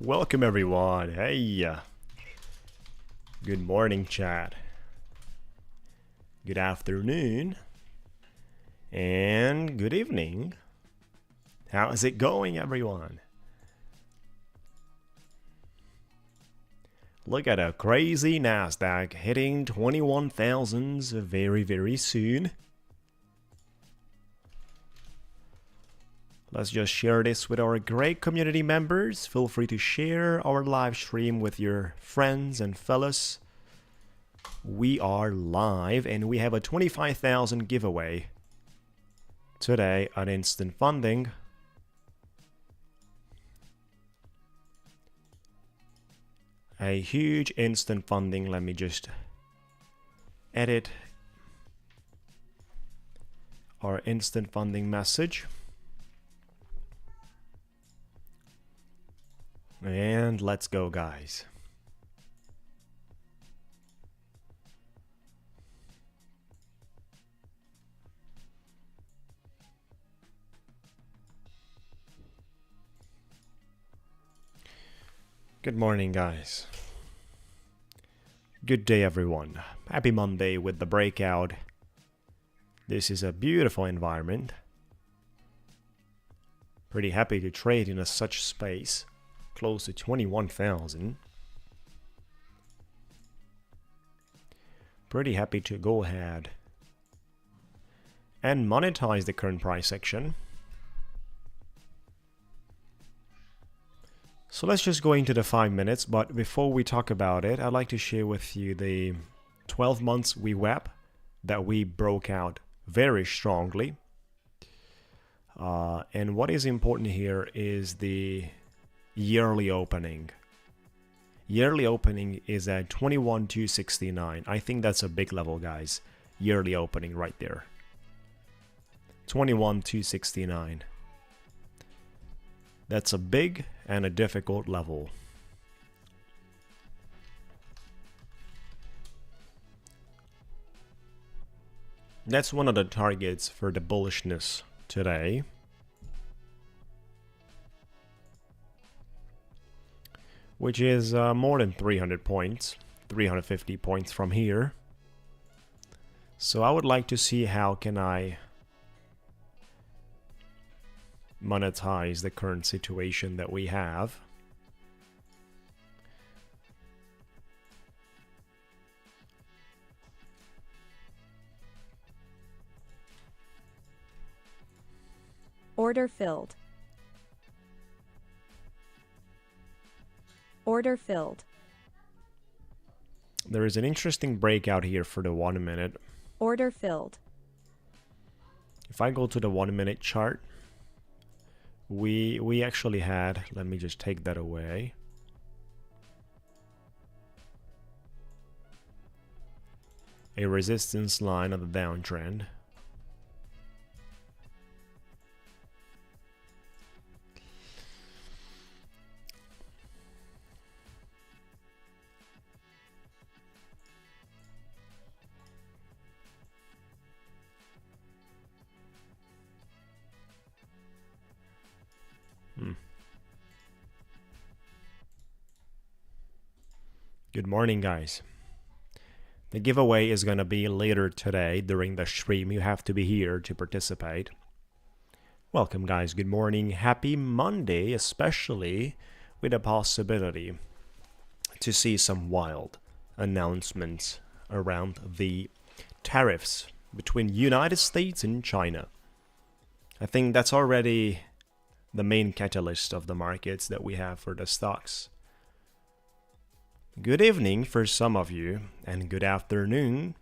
Welcome everyone. Hey. Good morning, chat. Good afternoon. And good evening. How's it going, everyone? Look at a crazy Nasdaq hitting 21,000s very, very soon. Let's just share this with our great community members. Feel free to share our live stream with your friends and fellows. We are live and we have a 25,000 giveaway today on instant funding. A huge instant funding. Let me just edit our instant funding message. And let's go, guys. Good morning, guys. Good day, everyone. Happy Monday with the breakout. This is a beautiful environment. Pretty happy to trade in such space. Close to 21,000. Pretty happy to go ahead and monetize the current price action. So let's just go into the 5 minutes, but before we talk about it, I'd like to share with you the 12 months VWAP that we broke out very strongly. And what is important here is the yearly opening. Yearly opening is at 21,269. I think that's a big level, guys. Yearly opening right there. 21,269. That's a big and a difficult level. That's one of the targets for the bullishness today. Which is more than 300 points, 350 points from here. So I would like to see how can I monetize the current situation that we have. Order filled. Order filled. There is an interesting breakout here for the 1 minute. Order filled. If I go to the 1 minute chart, we actually had, let me just take that away. A resistance line of the downtrend. Good morning, guys. The giveaway is going to be later today during the stream. You have to be here to participate. Welcome, guys. Good morning. Happy Monday, especially with a possibility to see some wild announcements around the tariffs between United States and China. I think that's already the main catalyst of the markets that we have for the stocks. Good evening for some of you, and good afternoon.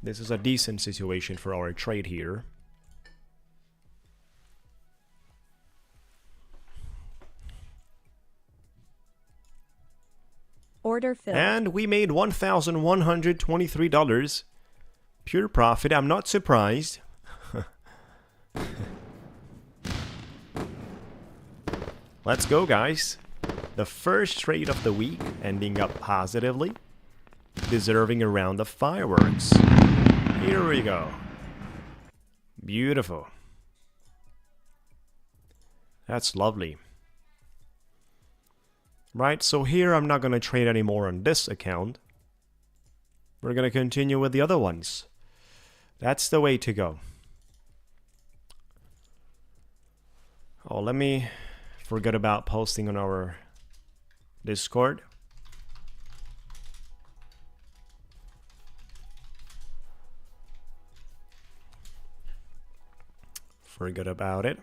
This is a decent situation for our trade here. Order filled. And we made $1,123. Pure profit. I'm not surprised. Let's go, guys. The first trade of the week ending up positively, deserving a round of fireworks. Here we go. Beautiful. That's lovely. Right, so here I'm not going to trade anymore on this account. We're going to continue with the other ones. That's the way to go. Oh, let me forget about posting on our Discord. Forget about it.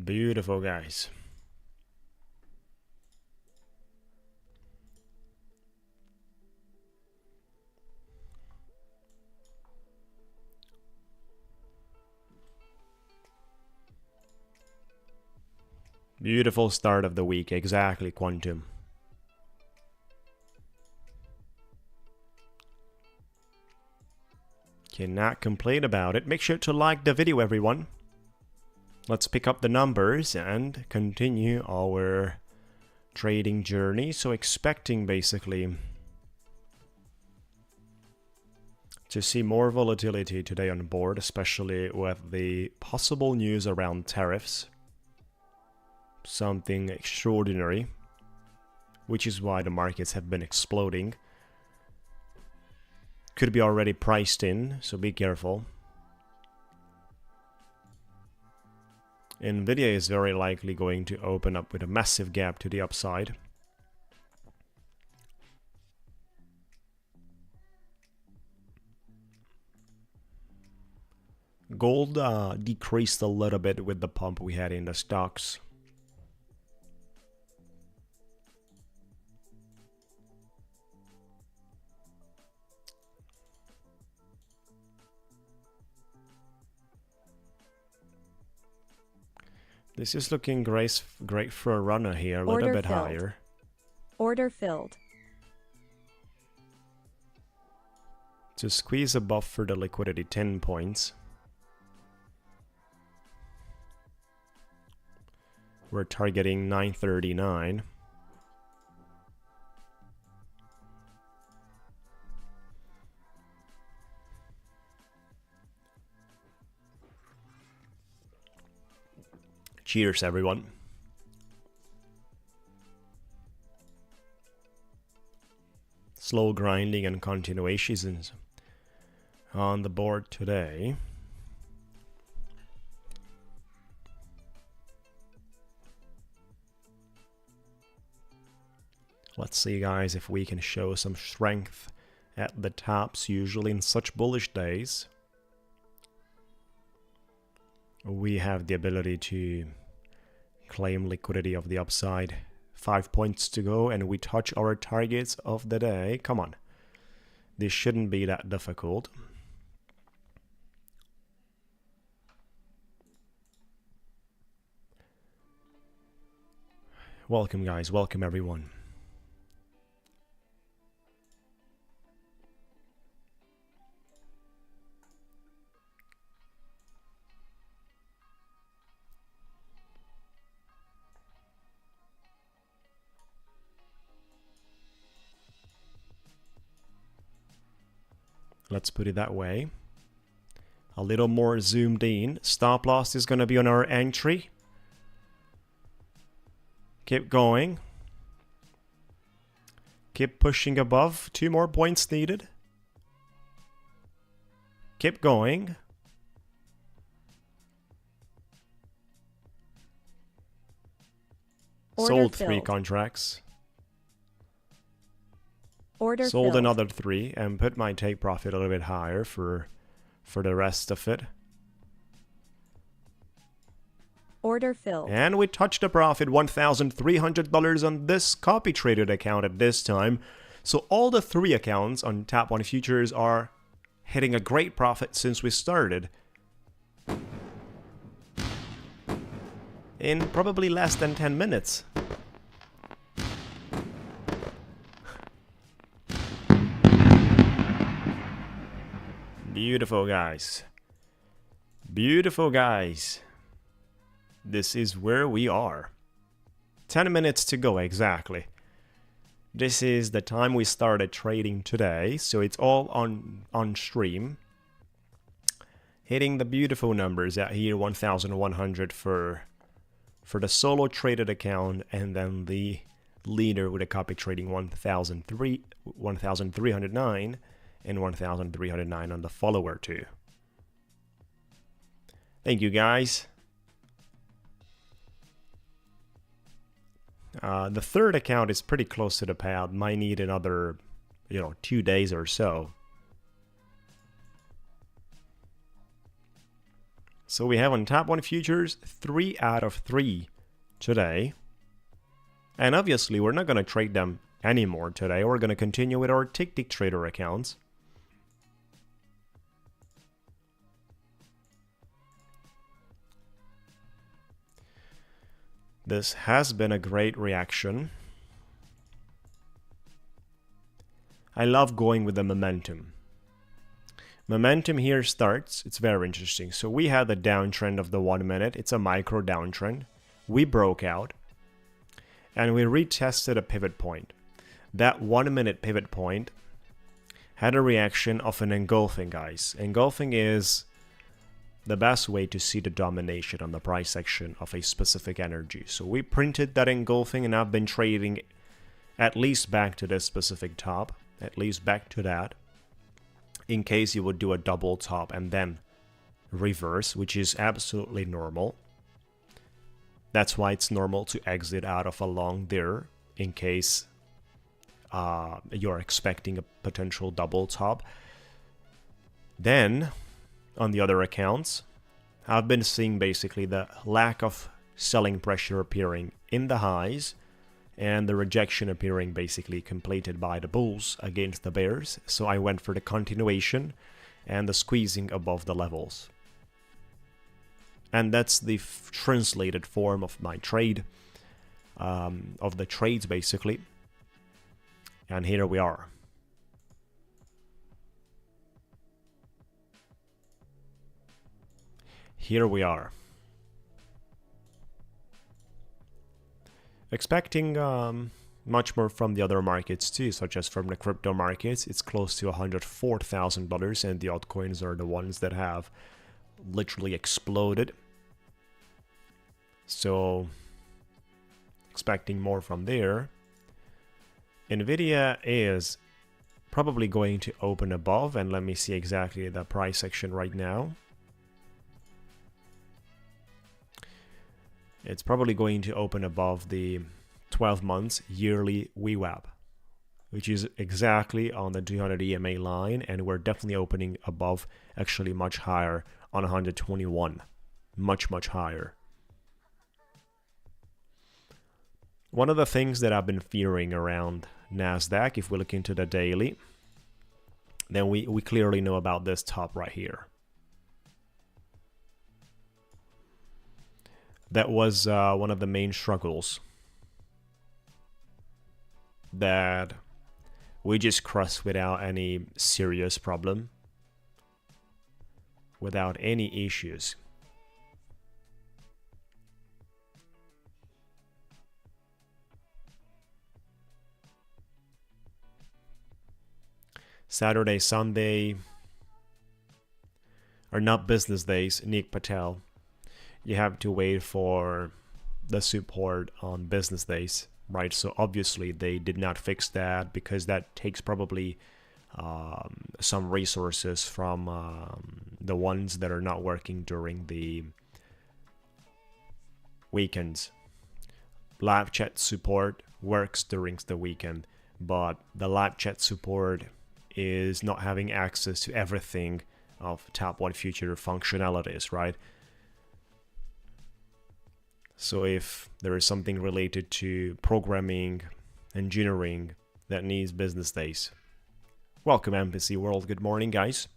Beautiful, guys. Beautiful start of the week, exactly, Quantum. Cannot complain about it. Make sure to like the video, everyone. Let's pick up the numbers and continue our trading journey. So expecting basically to see more volatility today on board, especially with the possible news around tariffs. Something extraordinary, which is why the markets have been exploding. Could be already priced in, so be careful. Nvidia is very likely going to open up with a massive gap to the upside. Gold decreased a little bit with the pump we had in the stocks. This is looking great for a runner here, a little bit higher. Order filled. To squeeze above for the liquidity, 10 points. We're targeting 939. Cheers, everyone. Slow grinding and continuations on the board today. Let's see, guys, if we can show some strength at the tops. Usually in such bullish days, we have the ability to claim liquidity of the upside. 5 points to go and we touch our targets of the day. Come on. This shouldn't be that difficult. Welcome, guys. Welcome, everyone. Let's put it that way. A little more zoomed in. Stop loss is going to be on our entry. Keep going. Keep pushing above. 2 more points needed. Keep going. Sold 3 contracts. Order Sold filled. another 3 and put my take profit a little bit higher for the rest of it. Order filled. And we touched a profit, $1,300 on this copy traded account at this time. So all the 3 accounts on Tap 1 Futures are hitting a great profit since we started. In probably less than 10 minutes. Beautiful, guys. Beautiful, guys. This is where we are. 10 minutes to go exactly. This is the time we started trading today, so it's all on stream. Hitting the beautiful numbers out here, 1,100 for the solo traded account, and then the leader with a copy trading 1,309 and 1,309 on the follower too. Thank you, guys. The third account is pretty close to the payout. Might need another, 2 days or so. So we have on top 1 futures 3 out of 3 today. And obviously we're not going to trade them anymore today. We're going to continue with our Ticktick trader accounts. This has been a great reaction. I love going with the momentum. Momentum here starts, it's very interesting. So we had the downtrend of the 1 minute. It's a micro downtrend. We broke out and we retested a pivot point. That 1 minute pivot point had a reaction of an engulfing, guys. Engulfing is the best way to see the domination on the price action of a specific energy. So we printed that engulfing, and I've been trading at least back to this specific top, at least back to that, in case you would do a double top and then reverse, which is absolutely normal. That's why it's normal to exit out of a long there in case you're expecting a potential double top. Then on the other accounts, I've been seeing basically the lack of selling pressure appearing in the highs and the rejection appearing basically completed by the bulls against the bears. So I went for the continuation and the squeezing above the levels. And that's the translated form of my trade, of the trades basically. And here we are. Here we are. Expecting much more from the other markets too, such as from the crypto markets. It's close to $104,000, and the altcoins are the ones that have literally exploded. So expecting more from there. Nvidia is probably going to open above, and let me see exactly the price action right now. It's probably going to open above the 12 months yearly VWAP, which is exactly on the 200 EMA line, and we're definitely opening above, actually much higher on 121, much higher. One of the things that I've been fearing around Nasdaq, if we look into the daily, then we clearly know about this top right here. That was one of the main struggles that we just crossed without any serious problem, without any issues. Saturday, Sunday are not business days, Nick Patel. You have to wait for the support on business days, right? So obviously they did not fix that because that takes probably some resources from the ones that are not working during the weekends. Live chat support works during the weekend, but the live chat support is not having access to everything of top 1 future functionalities, right? So if there is something related to programming, engineering that needs business days. Welcome, MPC World. Good morning, guys.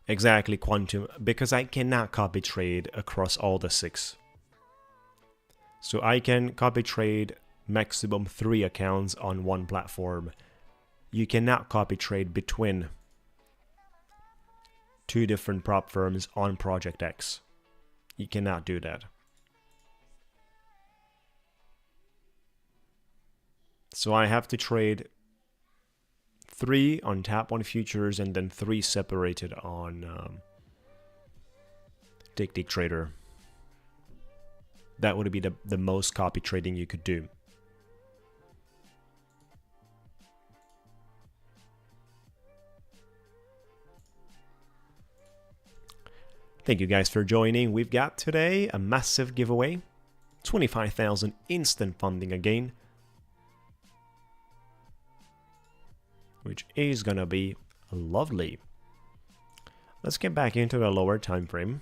Exactly, Quantum, because I cannot copy trade across all the 6. So I can copy trade maximum 3 accounts on one platform you cannot copy trade between two different prop firms on Project X. You cannot do that. So I have to trade 3 on tap on futures and then 3 separated on Ticktick Trader. That would be the most copy trading you could do. Thank you guys for joining. We've got today a massive giveaway. 25,000 instant funding again. Which is gonna be lovely. Let's get back into the lower time frame.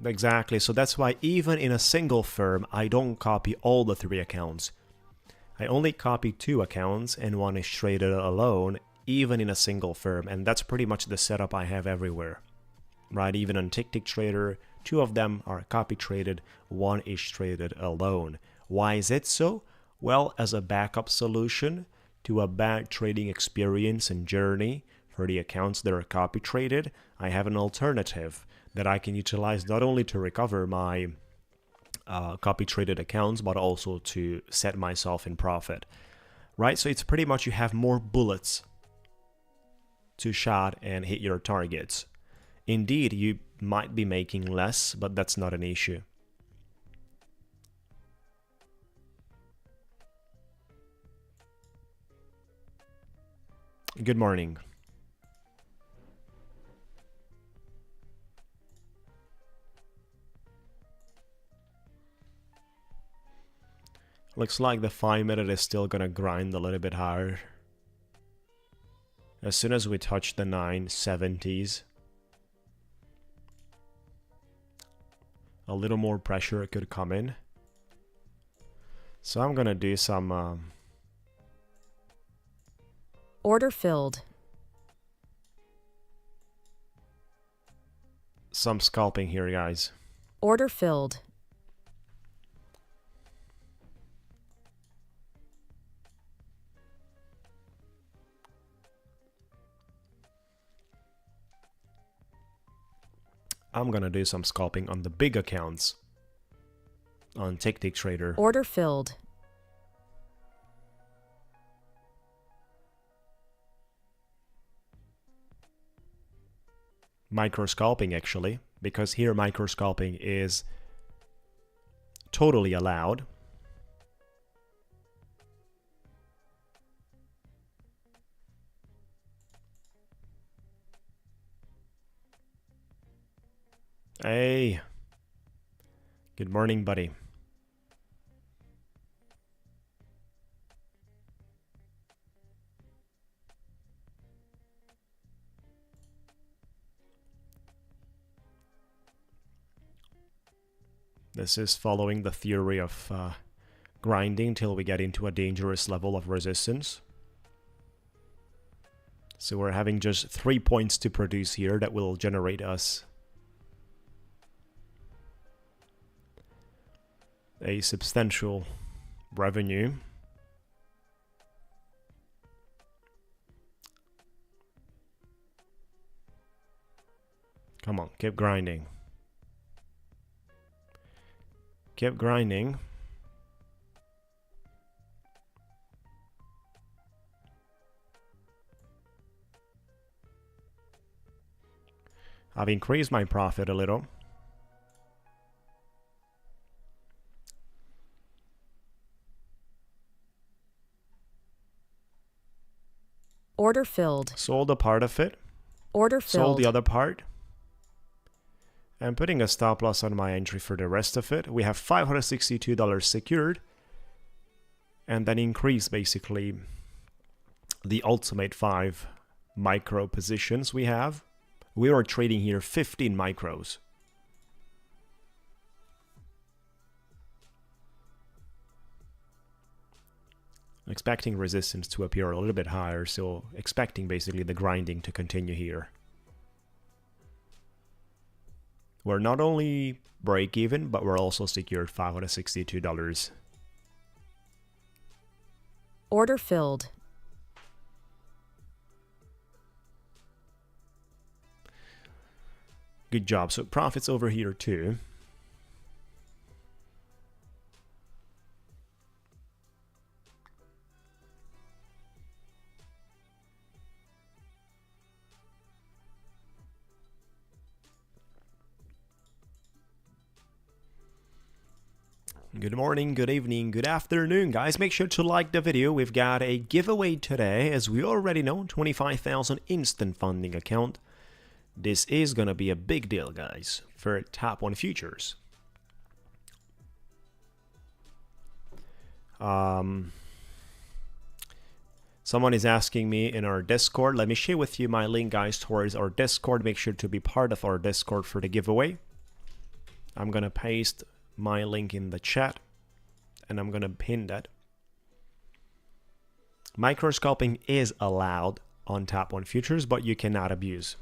Exactly, so that's why even in a single firm, I don't copy all the 3 accounts. I only copy 2 accounts and one is traded alone, even in a single firm, and that's pretty much the setup I have everywhere. Right, even on Ticktick Trader, 2 of them are copy traded, 1 is traded alone. Why is it so? Well, as a backup solution to a bad trading experience and journey for the accounts that are copy traded, I have an alternative that I can utilize not only to recover my copy traded accounts, but also to set myself in profit. Right, so it's pretty much you have more bullets to shot and hit your targets. Indeed, you might be making less, but that's not an issue. Good morning. Looks like the 5-minute is still gonna grind a little bit higher. As soon as we touch the 970s, a little more pressure could come in. So I'm gonna do some order filled. Some scalping here, guys. Order filled. I'm gonna do some scalping on the big accounts on Ticktick Trader. Order filled. Micro scalping, actually, because here micro scalping is totally allowed. Hey, good morning, buddy. This is following the theory of grinding till we get into a dangerous level of resistance. So we're having just 3 points to produce here that will generate us a substantial revenue. Come on, keep grinding. Keep grinding. I've increased my profit a little. Order filled. Sold a part of it. Order Sold filled. the other part. I'm putting a stop loss on my entry for the rest of it. We have $562 secured. And then increase basically the ultimate 5 micro positions we have. We are trading here 15 micros. Expecting resistance to appear a little bit higher, so expecting basically the grinding to continue here. We're not only break even, but we're also secured $562. Order filled. Good job. So profits over here too. Good morning, good evening, good afternoon, guys. Make sure to like the video. We've got a giveaway today, as we already know, 25,000 instant funding account. This is gonna be a big deal, guys, for Top 1 futures. Someone is asking me in our Discord. Let me share with you my link, guys, towards our Discord. Make sure to be part of our Discord for the giveaway. I'm gonna paste my link in the chat, and I'm gonna pin that. Micro scalping is allowed on Top 1 futures, but you cannot abuse.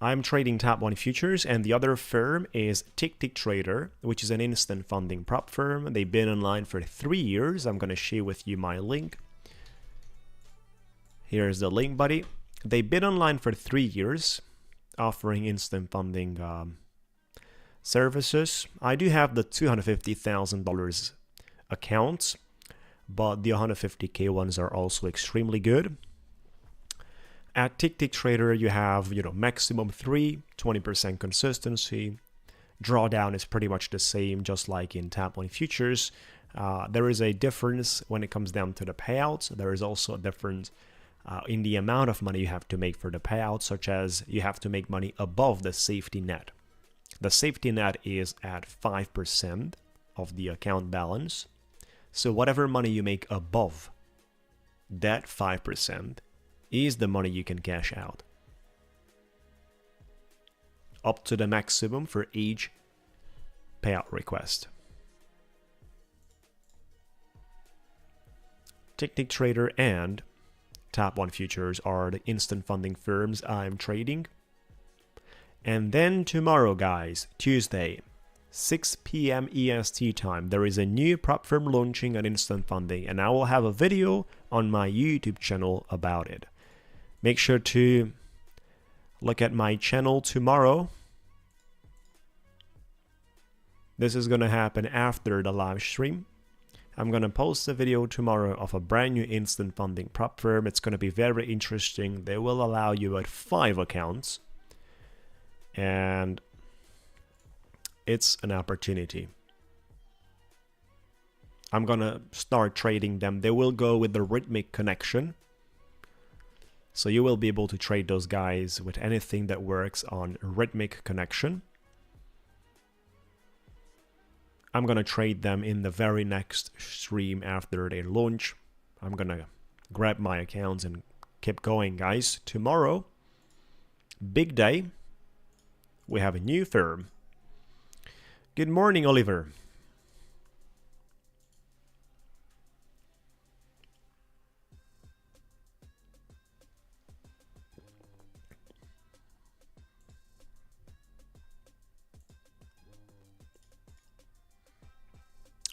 I'm trading Top 1 futures, and the other firm is Ticktick Trader, which is an instant funding prop firm. They've been online for 3 years. I'm going to share with you my link. Here's the link, buddy. They've been online for 3 years, offering instant funding services. I do have the $250,000 accounts, but the 150K ones are also extremely good. At Ticktick Trader, you have, maximum 20% consistency. Drawdown is pretty much the same, just like in Top 1 futures. There is a difference when it comes down to the payouts. There is also a difference in the amount of money you have to make for the payouts, such as you have to make money above the safety net. The safety net is at 5% of the account balance. So whatever money you make above that 5% is the money you can cash out, up to the maximum for each payout request. Ticktick Trader and Top 1 futures are the instant funding firms I'm trading. And then tomorrow, guys, Tuesday, 6 p.m. EST time, there is a new prop firm launching an instant funding, and I will have a video on my YouTube channel about it. Make sure to look at my channel tomorrow. This is going to happen after the live stream. I'm going to post a video tomorrow of a brand new instant funding prop firm. It's going to be very interesting. They will allow you at 5 accounts. And it's an opportunity. I'm going to start trading them. They will go with the rhythmic connection. So you will be able to trade those guys with anything that works on rhythmic connection. I'm going to trade them in the very next stream after they launch. I'm going to grab my accounts and keep going, guys. Tomorrow, big day. We have a new firm. Good morning, Oliver.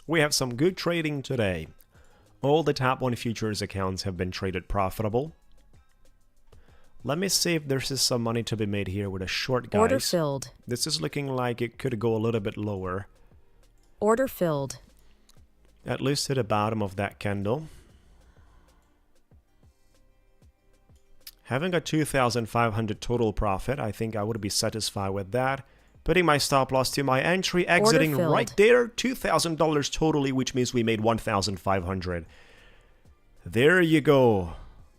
We have some good trading today. All the Top 1 futures accounts have been traded profitable. Let me see if there's some money to be made here with a short, guys. Order filled. This is looking like it could go a little bit lower. Order filled. at least to the bottom of that candle. Having a 2,500 total profit, I think I would be satisfied with that. Putting my stop loss to my entry, exiting right there, $2,000 totally, which means we made 1,500. There you go.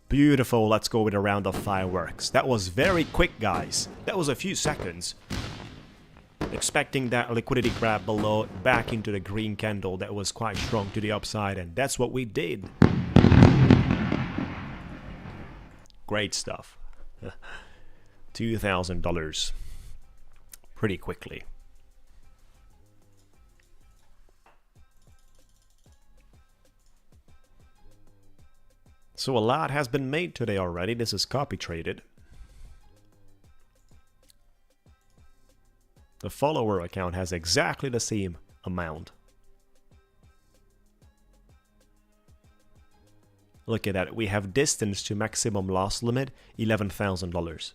Beautiful. Let's go with a round of fireworks. That was very quick, guys. That was a few seconds. Expecting that liquidity grab below, back into the green candle that was quite strong to the upside, and that's what we did. Great stuff. $2,000 pretty quickly. So a lot has been made today already. This is copy traded. The follower account has exactly the same amount. Look at that. We have distance to maximum loss limit, $11,000.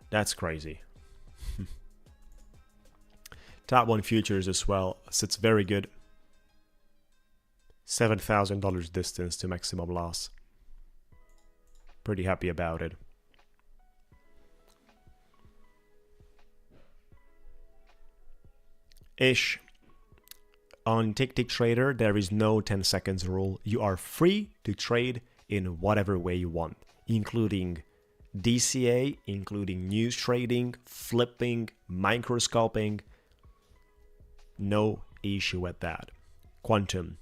That's crazy. Top 1 futures as well sits very good. $7,000 distance to maximum loss. Pretty happy about it. Ish. On Ticktick Trader, there is no 10 seconds rule. You are free to trade in whatever way you want, including DCA, including news trading, flipping, micro scalping. No issue with that. Quantum.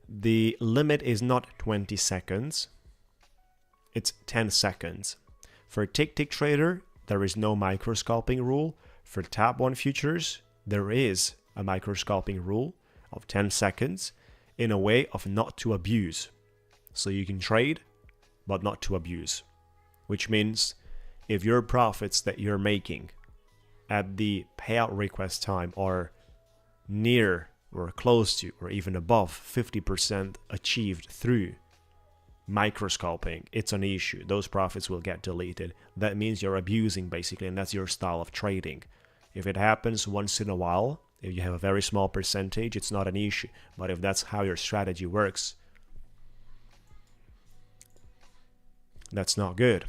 The limit is not 20 seconds. It's 10 seconds. For Ticktick Trader, there is no micro scalping rule. For Top 1 futures, there is a micro scalping rule of 10 seconds in a way of not to abuse. So you can trade, but not to abuse. Which means if your profits that you're making at the payout request time are near or close to or even above 50% achieved through micro scalping, it's an issue. Those profits will get deleted. That means you're abusing basically, and that's your style of trading. If it happens once in a while, if you have a very small percentage, it's not an issue. But if that's how your strategy works, that's not good.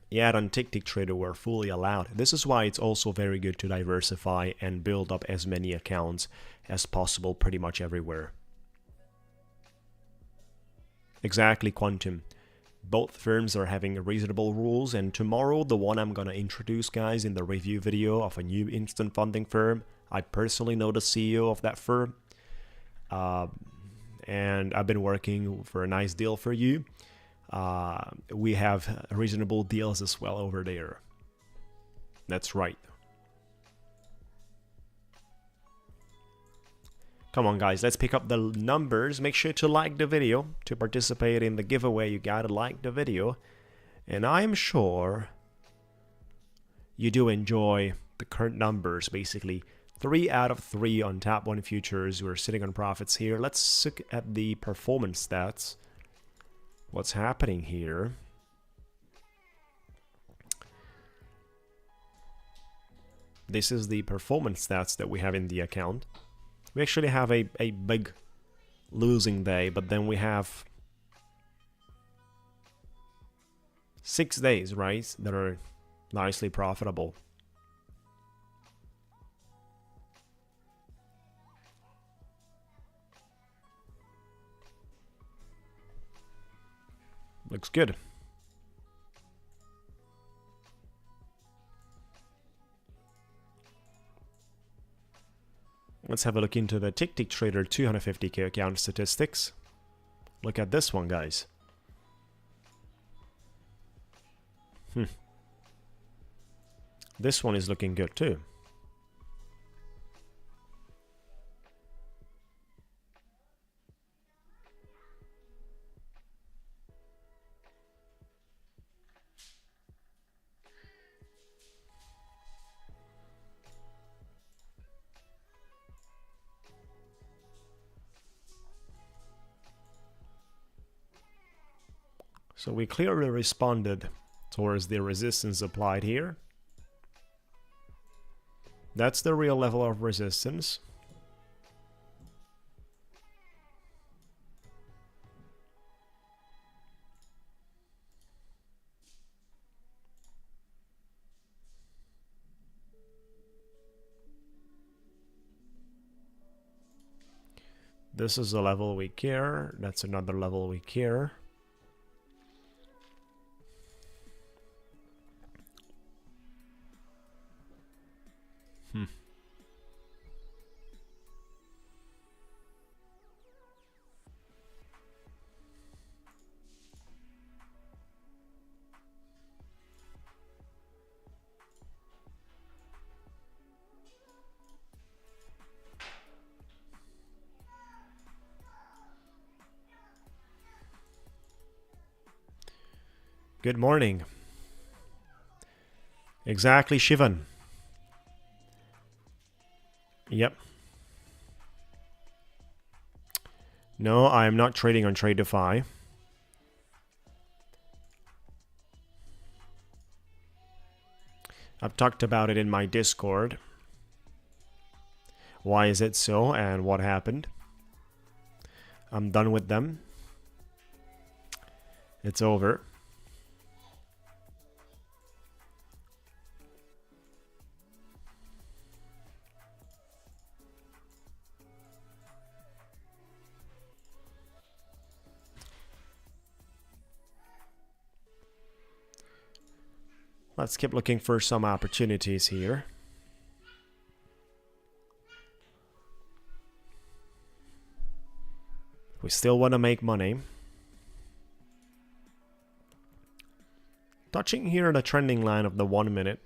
Yet on Ticktick Trader, we're fully allowed. This is why it's also very good to diversify and build up as many accounts as possible pretty much everywhere. Exactly, Quantum. Both firms are having reasonable rules, and tomorrow the one I'm gonna introduce, guys, in the review video of a new instant funding firm. I personally know the CEO of that firm, and I've been working for a nice deal for you. We have reasonable deals as well over there. That's right. Come on, guys, let's pick up the numbers. Make sure to like the video. To participate in the giveaway, you gotta like the video. And I'm sure you do enjoy the current numbers, basically. 3 out of 3 on Top 1 futures. We're sitting on profits here. Let's look at the performance stats. What's happening here? This is the performance stats that we have in the account. We actually have a big losing day, but then we have 6 days, right, that are nicely profitable. Looks good. Let's have a look into the Ticktick Trader 250k account statistics. Look at this one, guys. This one is looking good too. So we clearly responded towards the resistance applied here. That's the real level of resistance. This is a level we care. That's another level we care. Good morning. Exactly, Shivan. Yep. No, I am not trading on TradeDefy. I've talked about it in my Discord. Why is it so and what happened? I'm done with them. It's over. Let's keep looking for some opportunities here. We still want to make money. Touching here the trending line of the 1 minute.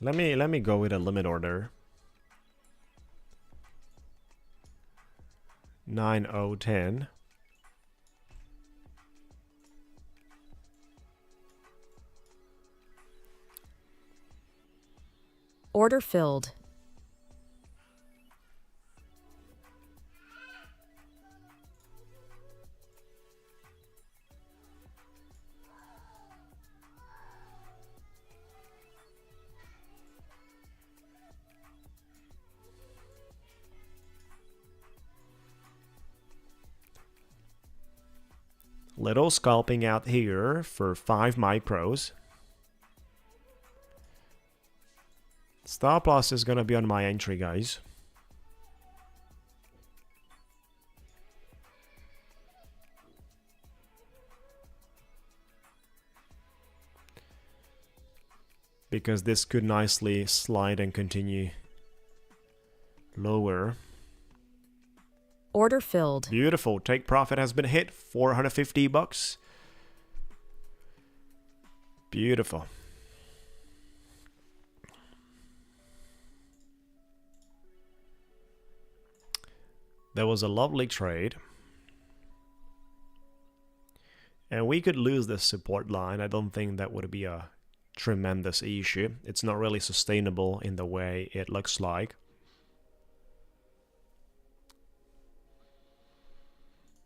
Let me go with a limit order. 9010. Order filled. Little scalping out here for 5 micros. Stop loss is going to be on my entry, guys. Because this could nicely slide and continue lower. Order filled. Beautiful. Take profit has been hit. 450 bucks. Beautiful. That was a lovely trade. And we could lose this support line. I don't think that would be a tremendous issue. It's not really sustainable in the way it looks like.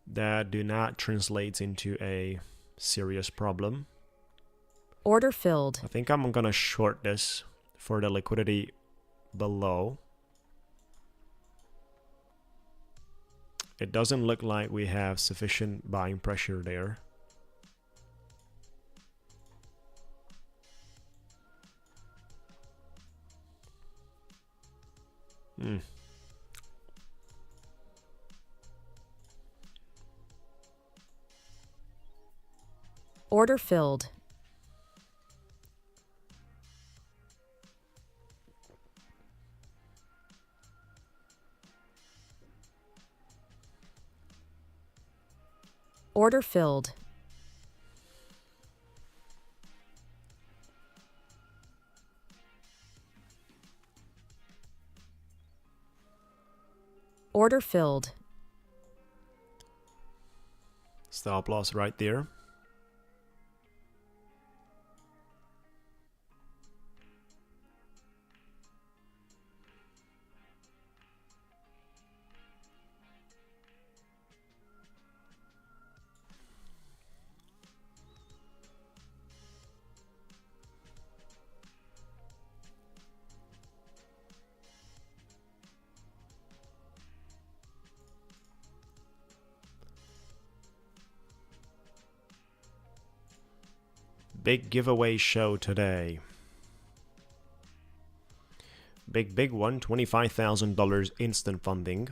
That do not translate into a serious problem. Order filled. I think I'm gonna short this for the liquidity below. It doesn't look like we have sufficient buying pressure there. Order filled. Order filled. Order filled. Stop loss right there. Big giveaway show today. Big one, $25,000 instant funding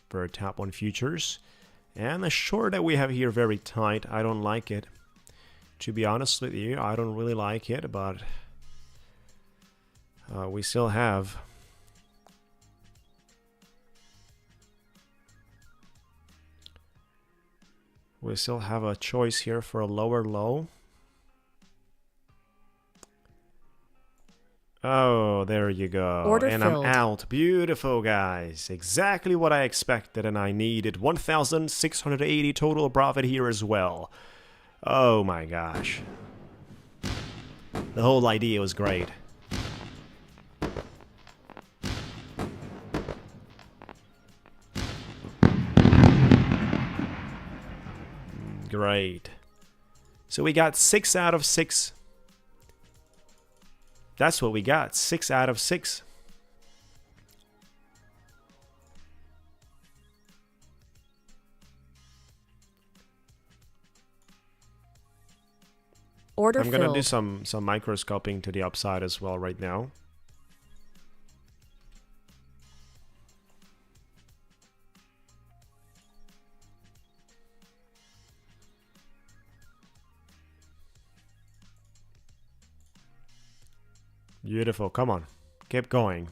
for Tap 1 futures. And the short that we have here very tight. I don't like it. To be honest with you, I don't really like it, but we still have a choice here for a lower low. Oh, there you go. Order and filled. I'm out. Beautiful, guys. Exactly what I expected and I needed. 1,680 total profit here as well. Oh my gosh. The whole idea was great. Great. So we got 6 out of 6. That's what we got. 6 out of 6. Order I'm gonna filled. do some microscoping to the upside as well right now. Beautiful. Come on. Keep going.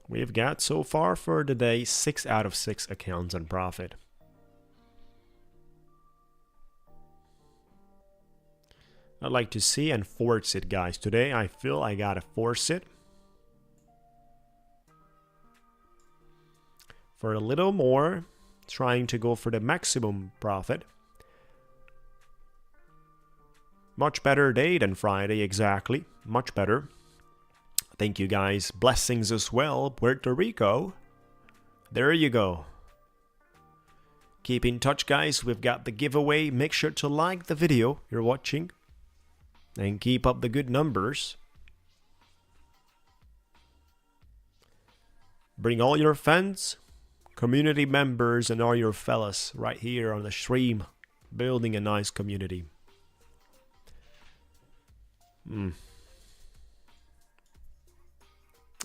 We've got so far for the day 6 out of 6 accounts on profit. I'd like to see and force it, guys. Today I feel I gotta force it for a little more, trying to go for the maximum profit. Much better day than Friday, exactly. Much better. Thank you, guys. Blessings as well, Puerto Rico. There you go. Keep in touch, guys. We've got the giveaway. Make sure to like the video you're watching and keep up the good numbers. Bring all your friends, community members, and all your fellas right here on the stream, building a nice community.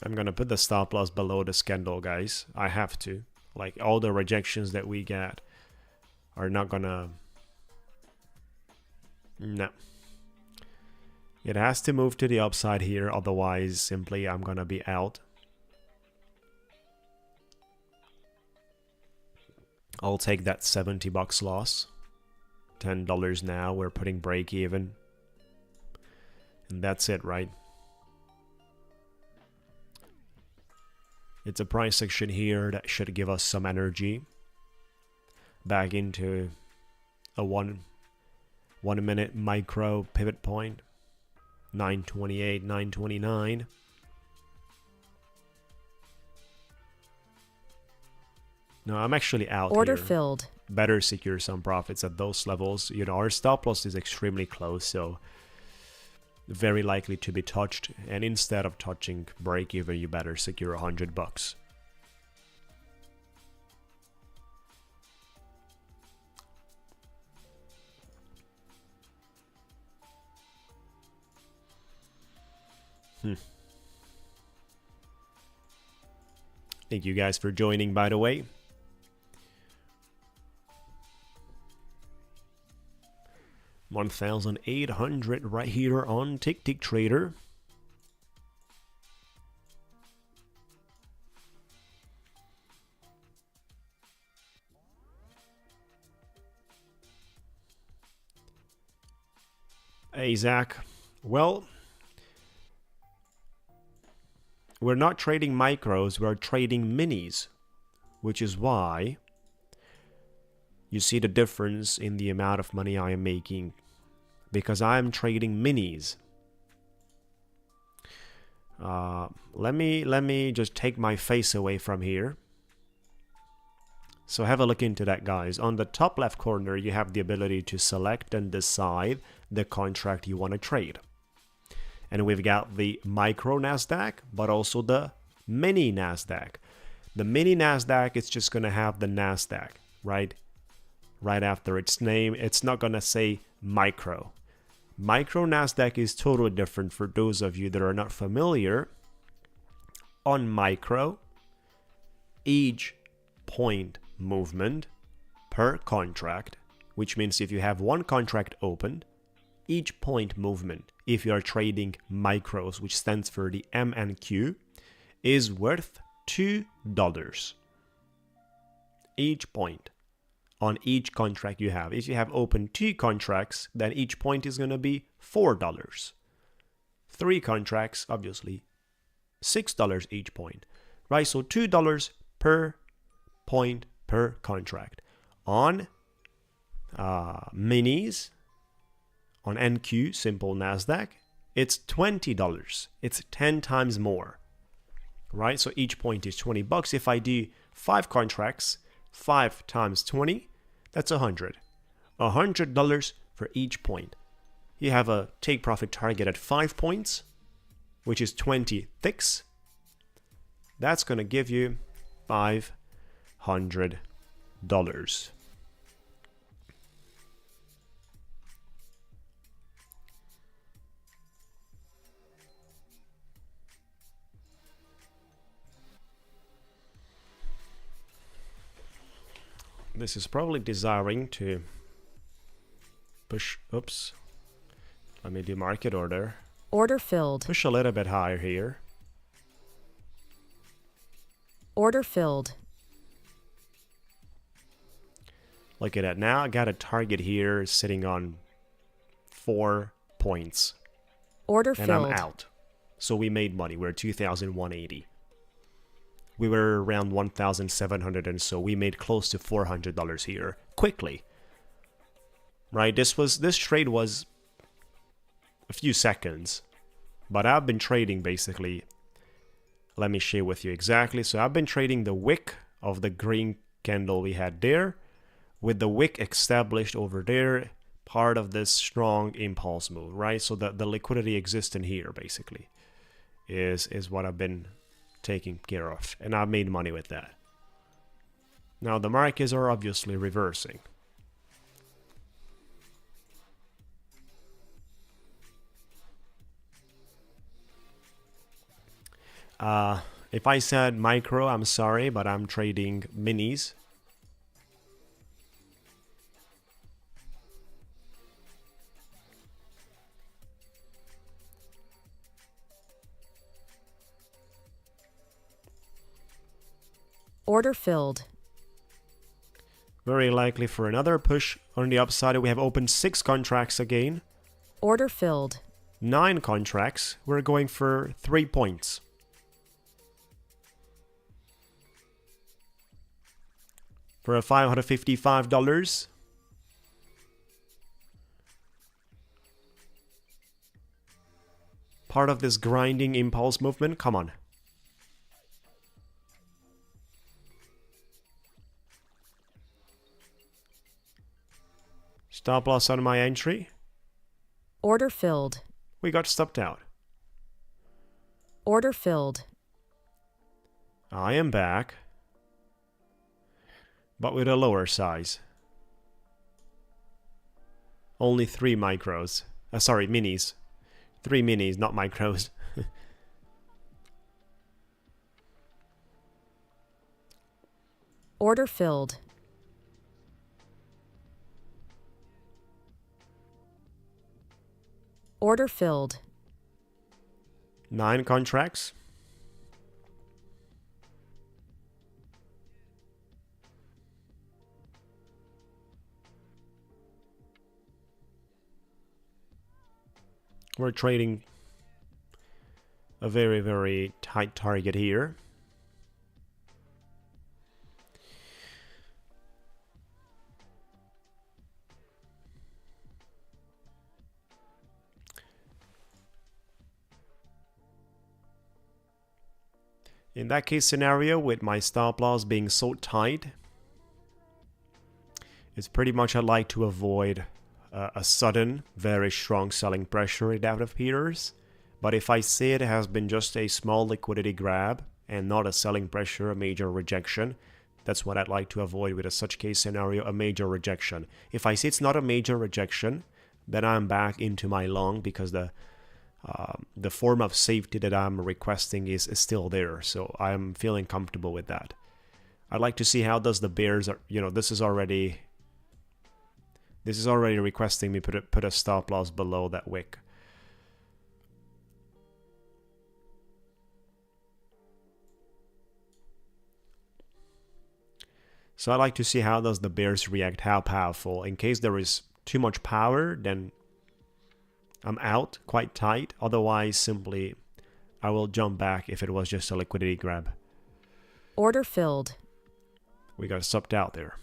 I'm gonna put the stop loss below the candle, guys. I have to. Like, all the rejections that we get are not gonna... No. It has to move to the upside here, otherwise simply I'm gonna be out. I'll take that $70 loss. $10 now, we're putting break even. And that's it, right? It's a price action here that should give us some energy back into a one minute micro pivot point. 928, 929. No, I'm actually out Order here. filled. Better secure some profits at those levels. You know, our stop loss is extremely close, so very likely to be touched. And instead of touching break even, you better secure $100. Thank you guys for joining, by the way. $1,800 right here on Ticktick Trader. Hey, Zach. Well, we're not trading micros, we're trading minis, which is why you see the difference in the amount of money I am making, because I am trading minis. Let me just take my face away from here. So have a look into that, guys. On the top left corner, you have the ability to select and decide the contract you want to trade. And we've got the micro Nasdaq, but also the mini Nasdaq. The mini Nasdaq is just going to have the Nasdaq, right after its name. It's not going to say micro. Micro Nasdaq is totally different. For those of you that are not familiar, on micro, each point movement per contract, which means if you have one contract open, each point movement, if you are trading micros, which stands for the M and Q, is worth $2. Each point on each contract you have. If you have open 2 contracts, then each point is going to be $4. 3 contracts, obviously, $6 each point, right? So $2 per point per contract. On minis, on NQ, simple Nasdaq, it's $20. It's 10 times more, right? So each point is $20. If I do 5 contracts, 5 times 20, that's $100. $100 for each point. You have a take profit target at 5 points, which is 20 ticks. That's going to give you $500. This is probably desiring to push, oops, let me do market order. Order filled. Push a little bit higher here. Order filled. Look at that. Now I got a target here sitting on 4 points. Order and filled. I'm out. So we made money. We're 2,180. We were around 1,700, and so we made close to $400 here quickly. Right? This trade was a few seconds, but I've been trading basically. Let me share with you exactly. So I've been trading the wick of the green candle we had there, with the wick established over there, part of this strong impulse move, right? So that the liquidity exists in here basically is what I've been taking care of, and I've made money with that. Now the markets are obviously reversing. If I said micro, I'm sorry, but I'm trading minis. Order filled. Very likely for another push on the upside. We have opened 6 contracts again. Order filled. 9 contracts. We're going for 3 points. For a $555. Part of this grinding impulse movement. Come on. Stop loss on my entry. Order filled. We got stopped out. Order filled. I am back, but with a lower size. Only 3 micros. Sorry, minis. 3 minis, not micros. Order filled. Order filled. 9 contracts. We're trading a very, very tight target here. In that case scenario, with my stop loss being so tight, it's pretty much I'd like to avoid a sudden, very strong selling pressure if that appears. But if I see it has been just a small liquidity grab and not a selling pressure, a major rejection, that's what I'd like to avoid with a such case scenario, a major rejection. If I see it's not a major rejection, then I'm back into my long because the form of safety that I'm requesting is still there. So I'm feeling comfortable with that. I'd like to see how does the bears, this is already requesting me put a stop loss below that wick. So I like to see how does the bears react, how powerful. In case there is too much power, then I'm out quite tight. Otherwise, simply I will jump back if it was just a liquidity grab. Order filled. We got sucked out there.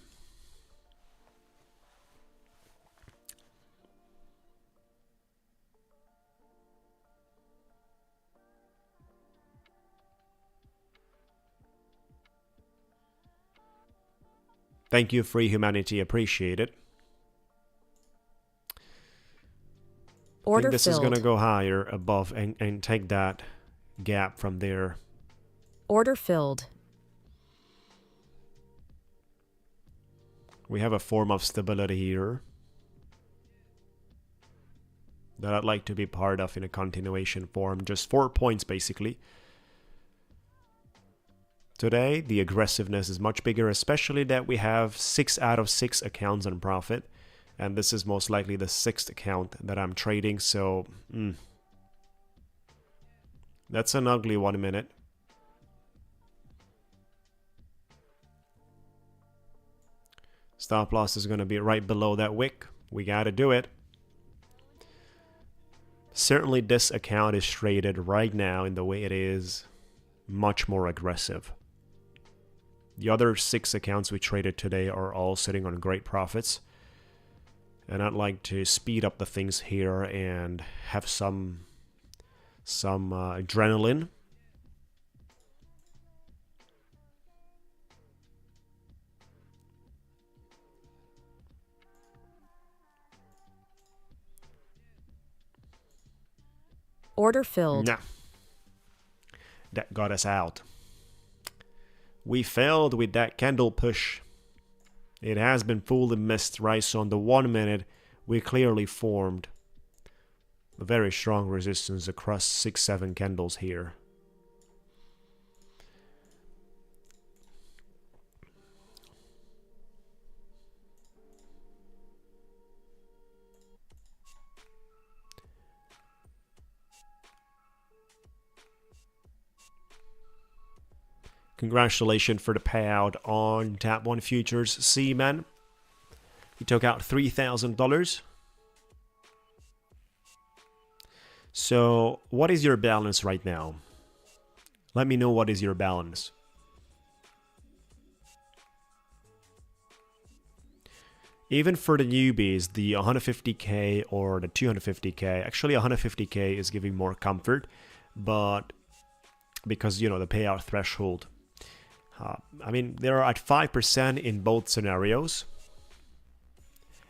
Thank you, Free Humanity. Appreciate it. I think this is going to go higher above and take that gap from there. Order filled. We have a form of stability here that I'd like to be part of in a continuation form. Just 4 points basically. Today, the aggressiveness is much bigger, especially that we have 6 out of 6 accounts on profit. And this is most likely the 6th account that I'm trading. So, that's an ugly 1 minute. Stop loss is going to be right below that wick. We got to do it. Certainly, this account is traded right now in the way it is much more aggressive. The other 6 accounts we traded today are all sitting on great profits. And I'd like to speed up the things here and have some adrenaline. Order filled. Nah. That got us out. We failed with that candle push. It has been fully missed, right? So on the 1 minute, we clearly formed a very strong resistance across 6-7 candles here. Congratulations for the payout on Tap 1 Futures C-Man. He took out $3,000. So, what is your balance right now? Let me know what is your balance. Even for the newbies, the 150k or the 250k, actually 150k is giving more comfort, but because, the payout threshold. I mean, they're at 5% in both scenarios.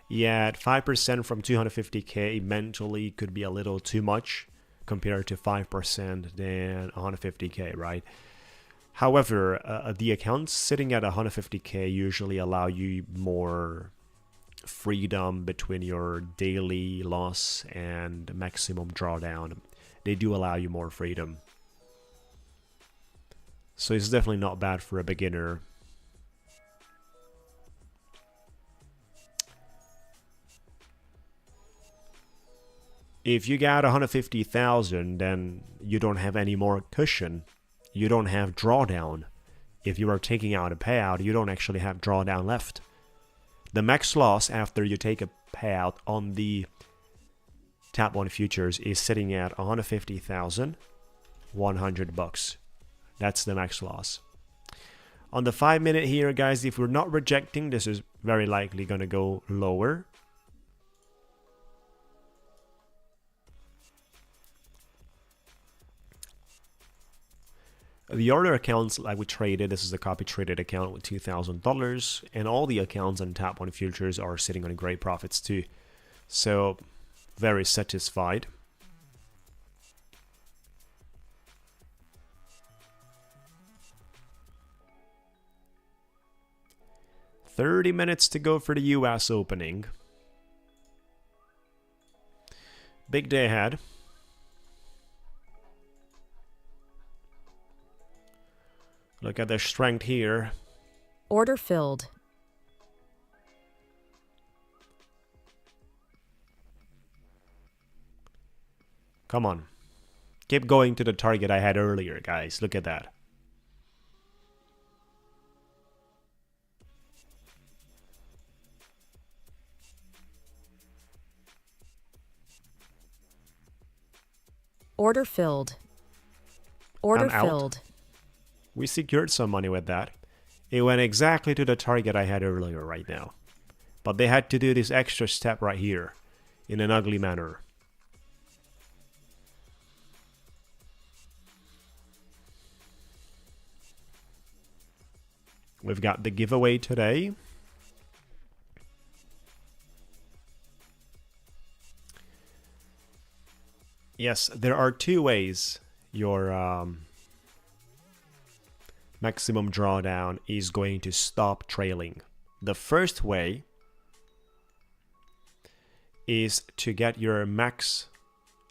Yet 5% from 250k mentally could be a little too much compared to 5% than 150k, right? However, the accounts sitting at 150k usually allow you more freedom between your daily loss and maximum drawdown. They do allow you more freedom. So it's definitely not bad for a beginner. If you got 150,000, then you don't have any more cushion. You don't have drawdown. If you are taking out a payout, you don't actually have drawdown left. The max loss after you take a payout on the Tap 1 Futures is sitting at 150,000, $100. That's the max loss. On the 5 minute here, guys, if we're not rejecting, this is very likely going to go lower. The other accounts like we traded, this is a copy traded account with $2,000, and all the accounts on Tap 1 Futures are sitting on great profits too. So very satisfied. $30 minutes to go for the US opening. Big day ahead. Look at the strength here. Order filled. Come on. Keep going to the target I had earlier, guys. Look at that. Order filled. Order I'm out. filled. We secured some money with that. It went exactly to the target I had earlier right now. But they had to do this extra step right here in an ugly manner. We've got the giveaway today. Yes, there are two ways your maximum drawdown is going to stop trailing. The first way is to get your max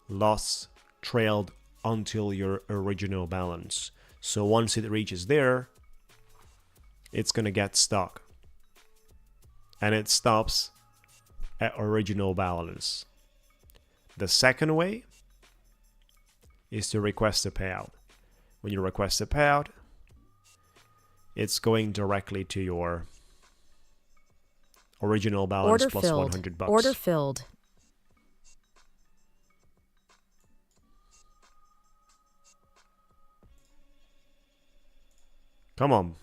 loss trailed until your original balance. So once it reaches there, it's going to get stuck. And it stops at original balance. The second way is to request a payout. When you request a payout, it's going directly to your original balance Order plus filled. $100. Order filled. Come on.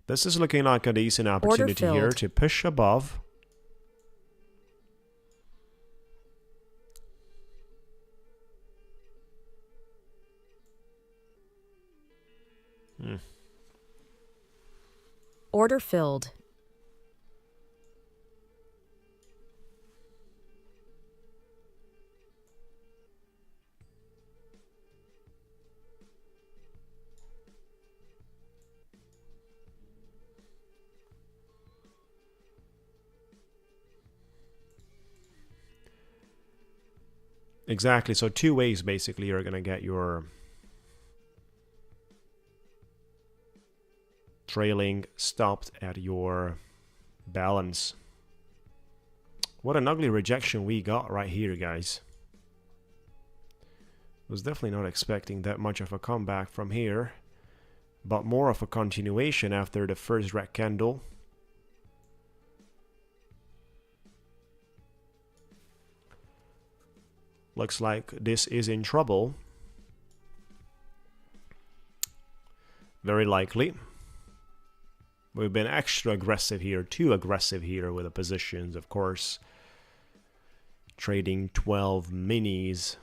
This is looking like a decent opportunity here filled. to push above. Order filled. Exactly. So two ways basically you're going to get your trailing stopped at your balance. What an ugly rejection we got right here, guys. Was definitely not expecting that much of a comeback from here, but more of a continuation after the first red candle. Looks like this is in trouble. Very likely. We've been extra aggressive here, too aggressive here with the positions, of course. Trading 12 minis.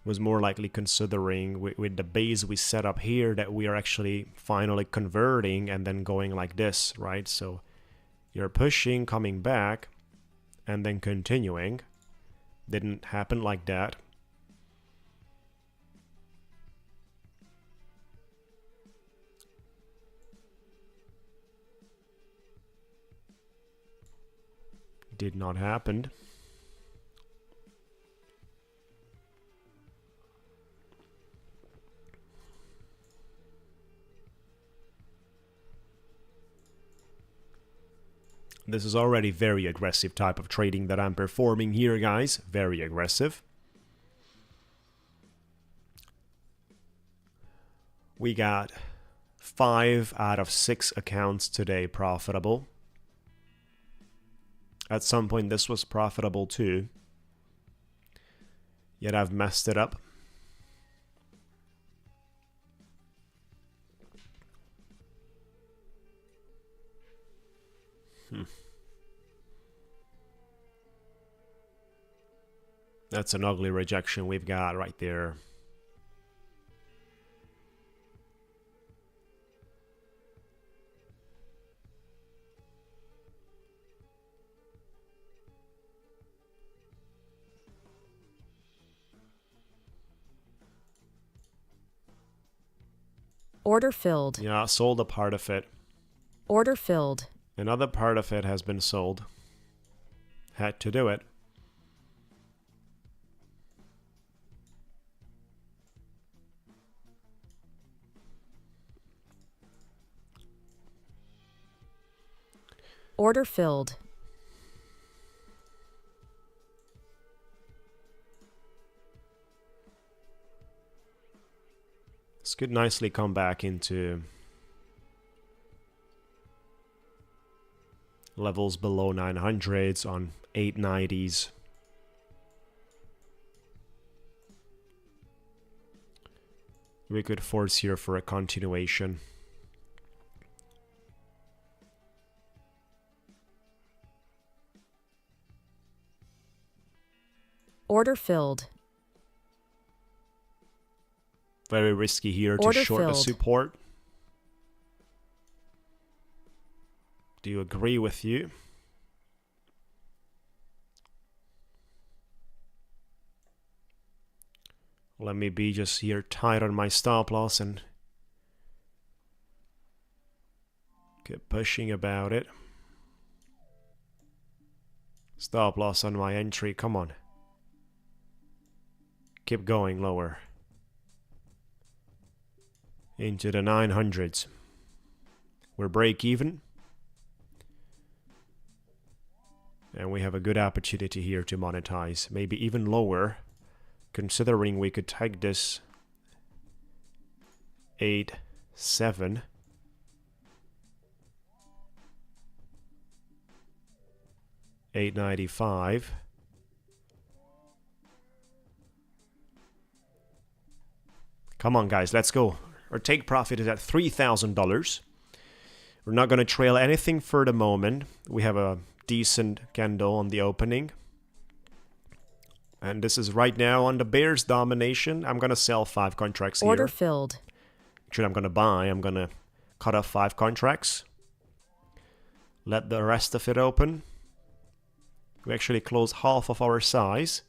Was more likely considering with the base we set up here that we are actually finally converting and then going like this, right? So you're pushing, coming back, and then continuing. Didn't happen like that. Did not happen. This is already very aggressive type of trading that I'm performing here, guys. Very aggressive. We got 5 out of 6 accounts today profitable. At some point this was profitable too. Yet I've messed it up. That's an ugly rejection we've got right there. Order filled. Yeah, sold a part of it. Order filled. Another part of it has been sold. Had to do it. Order filled. This could nicely come back into levels below 900s on 890s. We could force here for a continuation. Order filled. Very risky here to Order short the filled. support. Do you agree with you? Let me be just here tight on my stop loss and keep pushing about it. Stop loss on my entry, come on. Keep going lower. Into the 900s. We're break even. And we have a good opportunity here to monetize. Maybe even lower. Considering we could take this 8.7. $8.95. Come on, guys, let's go. Our take profit is at $3,000. We're not going to trail anything for the moment. We have a decent candle on the opening. And this is right now on the bear's domination. I'm going to sell 5 contracts here. Order filled. Actually, I'm going to buy. I'm going to cut off 5 contracts. Let the rest of it open. We actually close half of our size.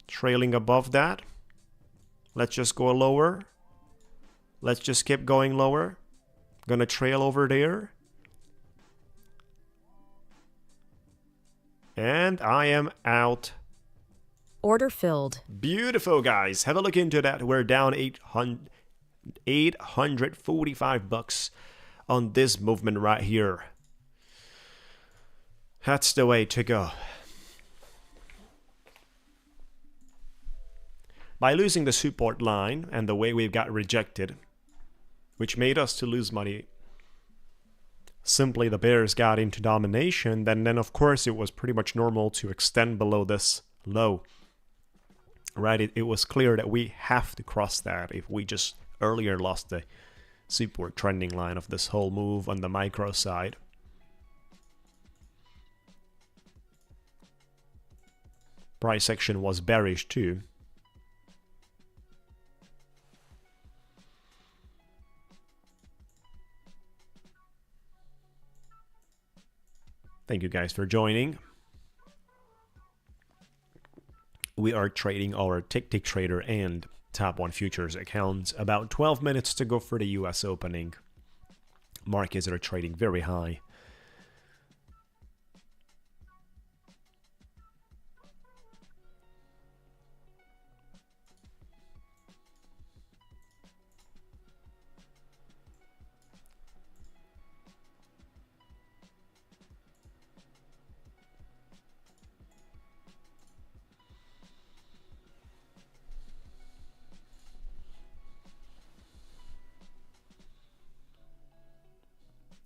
Trailing above that. Let's just go lower. Let's just keep going lower. Gonna trail over there. And I am out. Order filled. Beautiful, guys. Have a look into that. We're down $845 on this movement right here. That's the way to go. By losing the support line and the way we've got rejected, which made us to lose money, simply the bears got into domination, then of course it was pretty much normal to extend below this low. Right? It was clear that we have to cross that if we just earlier lost the support trending line of this whole move on the micro side. Price action was bearish too. Thank you guys for joining. We are trading our Ticktick Trader and Top 1 Futures accounts. About 12 minutes to go for the US opening. Markets are trading very high.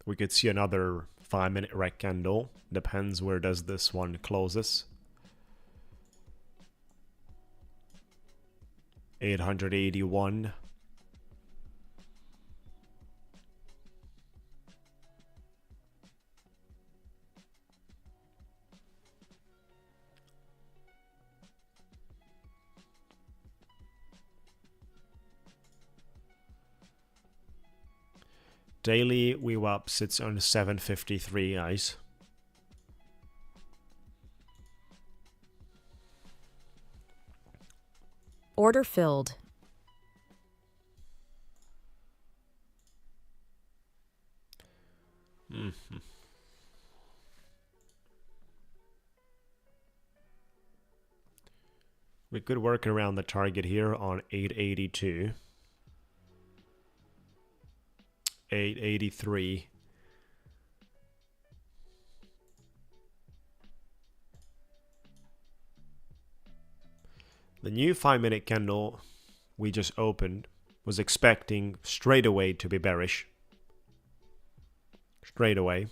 We could see another 5-minute rec candle. Depends where does this one closes. 881. Daily VWAP sits on 753, guys. Order filled. We could work around the target here on 882. 883. The new 5-minute candle we just opened was expecting straight away to be bearish. Straight away.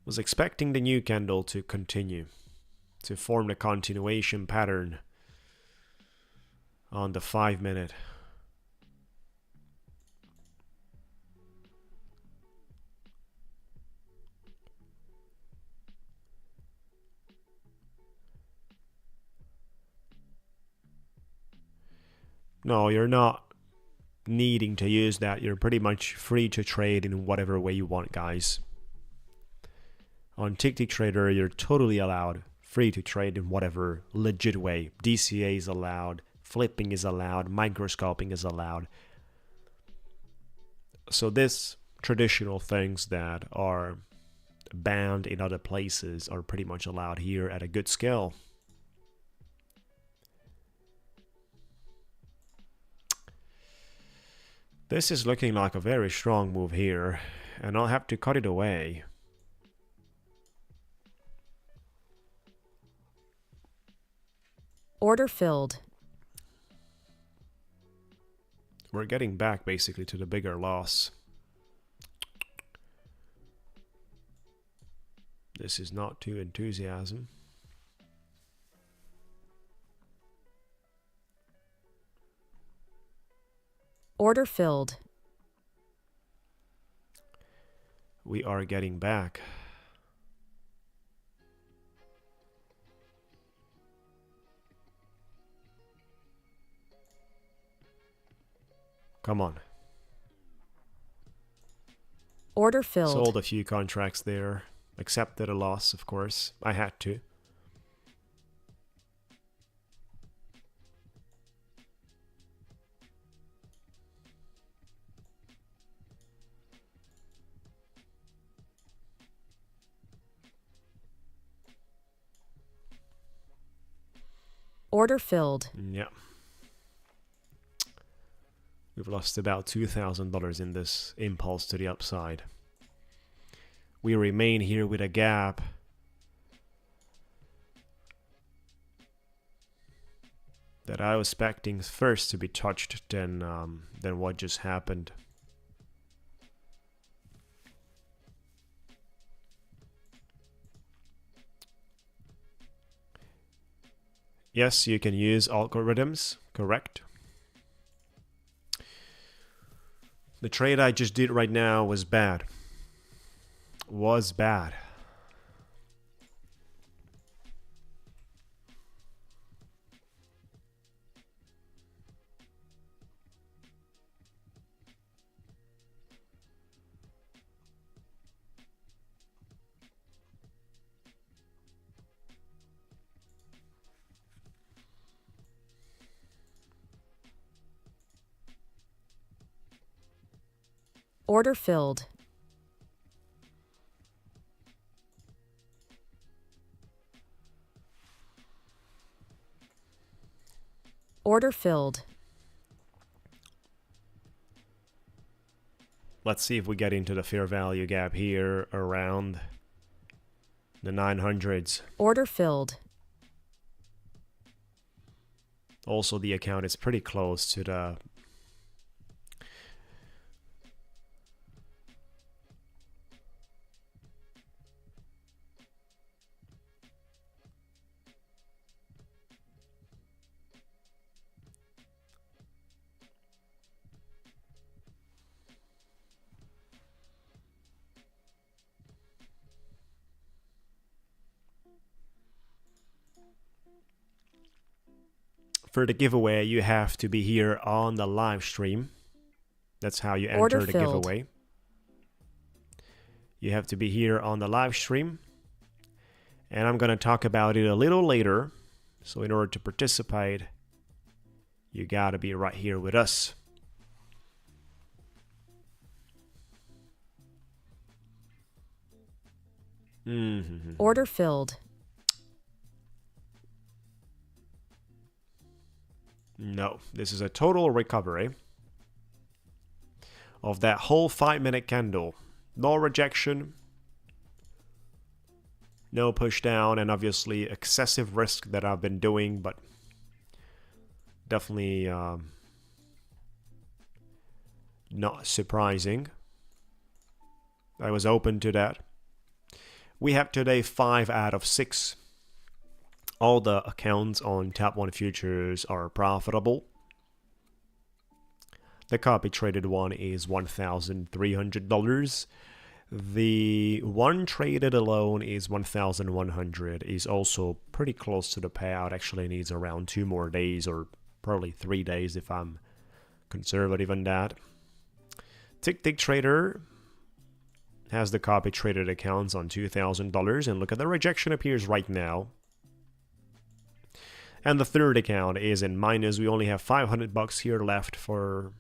Was expecting the new candle to continue, to form the continuation pattern on the 5-minute. No, you're not needing to use that. You're pretty much free to trade in whatever way you want, guys. On Ticktick Trader, you're totally allowed, free to trade in whatever legit way. DCA is allowed, flipping is allowed, microscoping is allowed. So this traditional things that are banned in other places are pretty much allowed here at a good scale. This is looking like a very strong move here, and I'll have to cut it away. Order filled. We're getting back basically to the bigger loss. This is not too enthusiasm. Order filled. We are getting back. Come on. Order filled. Sold a few contracts there. Accepted a loss, of course. I had to. Order filled. Yeah. We've lost about $2,000 in this impulse to the upside. We remain here with a gap. That I was expecting first to be touched than what just happened. Yes, you can use algorithms, correct. The trade I just did right now was bad. Was bad. Order filled. Order filled. Let's see if we get into the fair value gap here around the 900s. Order filled. Also, the account is pretty close to the For the giveaway, you have to be here on the live stream. That's how you Order enter the filled. giveaway. You have to be here on the live stream. And I'm going to talk about it a little later. So in order to participate, you got to be right here with us. Order filled. No, this is a total recovery of that whole 5-minute candle. No rejection, no push down, and obviously excessive risk that I've been doing, but definitely not surprising. I was open to that. We have today 5 out of 6. All the accounts on Top 1 Futures are profitable. The copy traded one is $1,300. The one traded alone is $1,100. Is also pretty close to the payout. Actually needs around 2 more days, or probably 3 days if I'm conservative on that. Ticktick trader has the copy traded accounts on $2,000, and look at the rejection appears right now. And the third account is in minus. We only have $500 here left for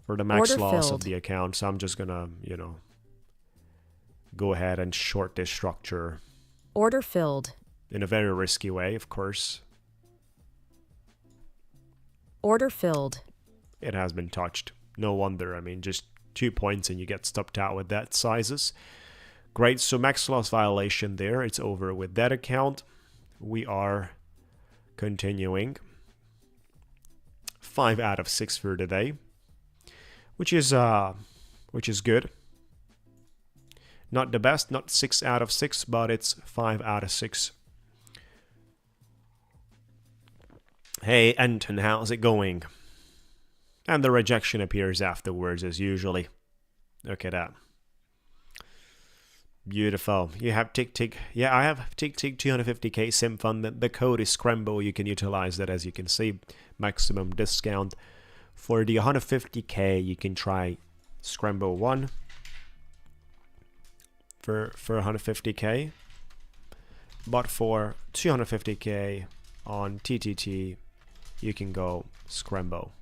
the max Order loss filled. of the account. So I'm just gonna, go ahead and short this structure Order filled. in a very risky way, of course. Order filled. It has been touched. No wonder. I mean, just 2 points and you get stopped out with that sizes. Great, so max loss violation there. It's over with that account. We are continuing. 5 out of 6 for today, which is good. Not the best, not 6 out of 6, but it's 5 out of 6. Hey, Anton, how's it going? And the rejection appears afterwards as usually. Look at that. Beautiful. You have Ticktick. Yeah, I have Ticktick 250k sim fund. The code is Scramble. You can utilize that, as you can see. Maximum discount. For the 150k, you can try Scramble 1 for 150k. But for 250k on TTT, you can go Scramble.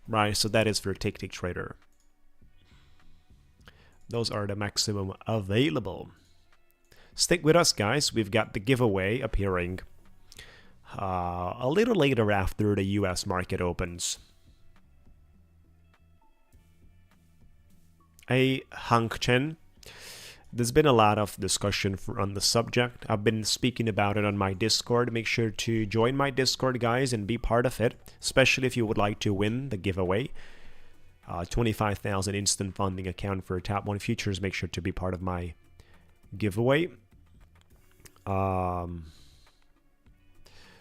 Right, so that is for Ticktick trader. Those are the maximum available. Stick with us, guys. We've got the giveaway appearing a little later after the US market opens. Hey, Hank Chen. There's been a lot of discussion on the subject. I've been speaking about it on my Discord. Make sure to join my Discord, guys, and be part of it, especially if you would like to win the giveaway. 25,000 instant funding account for Top 1 Futures. Make sure to be part of my giveaway.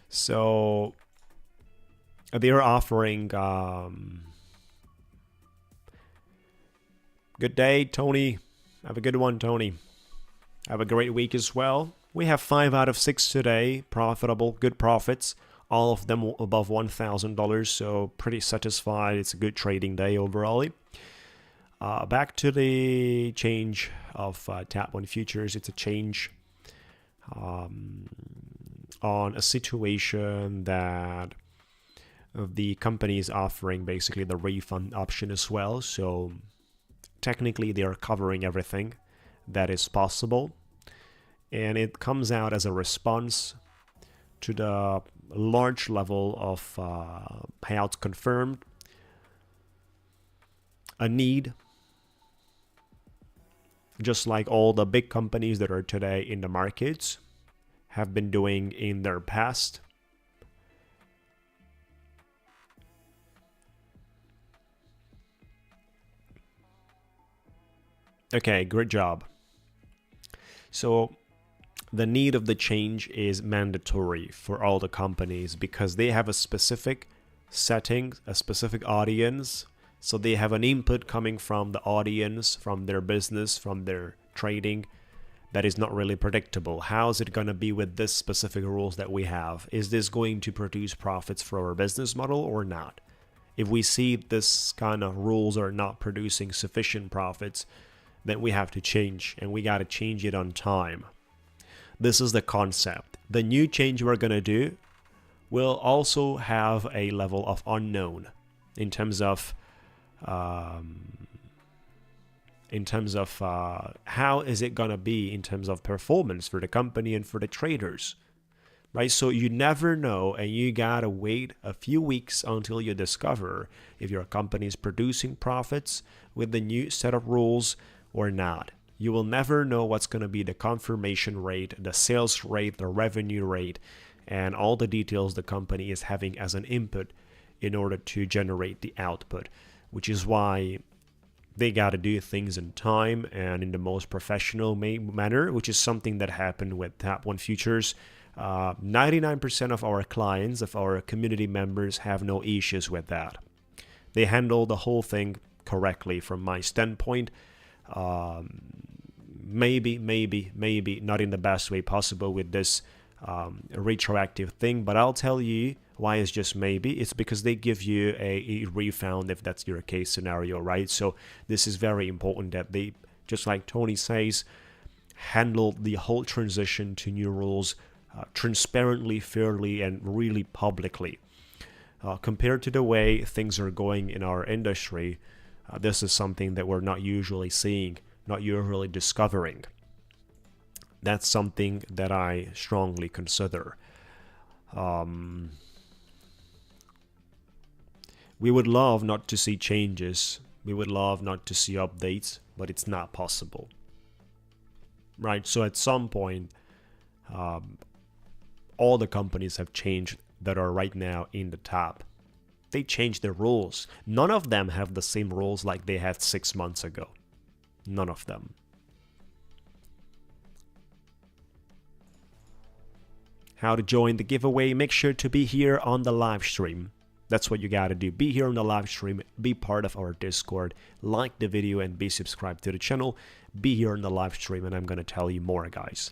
So they are offering good day, Tony. Have a good one, Tony. Have a great week as well. We have 5 out of 6 today. Profitable, good profits. All of them above $1,000, so pretty satisfied. It's a good trading day overall. Back to the change of Top 1 Futures. It's a change on a situation that the company is offering basically the refund option as well. So technically they are covering everything that is possible. And it comes out as a response to the large level of payouts confirmed, a need, just like all the big companies that are today in the markets have been doing in their past. Okay, great job. So the need of the change is mandatory for all the companies because they have a specific setting, a specific audience. So they have an input coming from the audience, from their business, from their trading. that is not really predictable. How is it going to be with this specific rules that we have? Is this going to produce profits for our business model or not? If we see this kind of rules are not producing sufficient profits, then we have to change, and we got to change it on time. This is the concept. The new change we're going to do will also have a level of unknown in terms of how is it going to be in terms of performance for the company and for the traders, right? So you never know, and you got to wait a few weeks until you discover if your company is producing profits with the new set of rules or not. You will never know what's going to be the confirmation rate, the sales rate, the revenue rate, and all the details the company is having as an input in order to generate the output, which is why they got to do things in time and in the most professional manner, which is something that happened with Tap 1 Futures. 99% of our clients, of our community members, have no issues with that. They handle the whole thing correctly from my standpoint. Maybe not in the best way possible with this retroactive thing, but I'll tell you why it's just maybe. It's because they give you a refund if that's your case scenario, right? So this is very important that they, just like Tony says, handle the whole transition to new rules transparently, fairly, and really publicly. Compared to the way things are going in our industry, this is something that we're not usually seeing, not usually discovering. That's something that I strongly consider. We would love not to see changes. We would love not to see updates, but it's not possible. Right? So at some point, all the companies have changed that are right now in the top. They changed their rules. None of them have the same rules like they had 6 months ago. None of them. How to join the giveaway? Make sure to be here on the live stream. That's what you gotta do. Be here on the live stream, be part of our Discord, like the video, and be subscribed to the channel. Be here on the live stream, and I'm gonna tell you more, guys.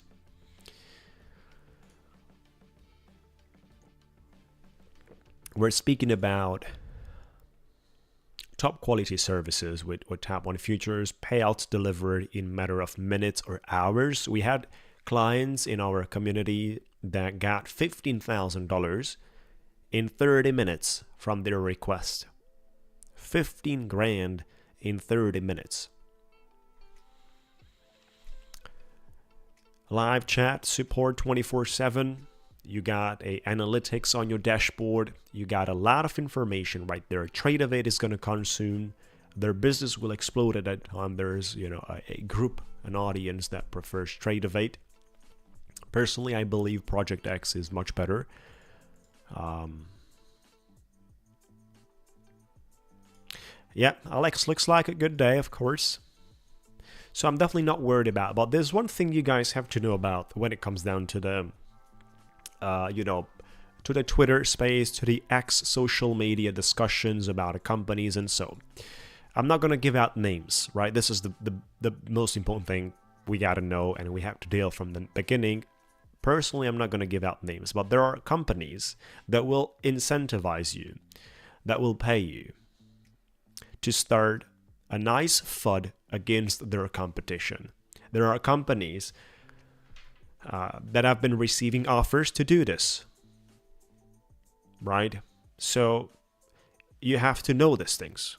We're speaking about top quality services with Tap 1 Futures, payouts delivered in matter of minutes or hours. We had clients in our community that got $15,000 in 30 minutes from their request. 15 grand in 30 minutes. Live chat support 24/7. You got a analytics on your dashboard. You got a lot of information right there. Tradeovate is going to come soon. Their business will explode at that time. There's, a group, an audience that prefers Tradeovate. Personally, I believe Project X is much better. Yeah, Alex, looks like a good day, of course. So I'm definitely not worried about. But there's one thing you guys have to know about when it comes down to the, to the Twitter space, to the X social media discussions about companies and so. I'm not going to give out names, right? This is the most important thing we got to know, and we have to deal from the beginning. Personally, I'm not going to give out names, but there are companies that will incentivize you, that will pay you to start a nice FUD against their competition. There are companies that have been receiving offers to do this, right? So you have to know these things.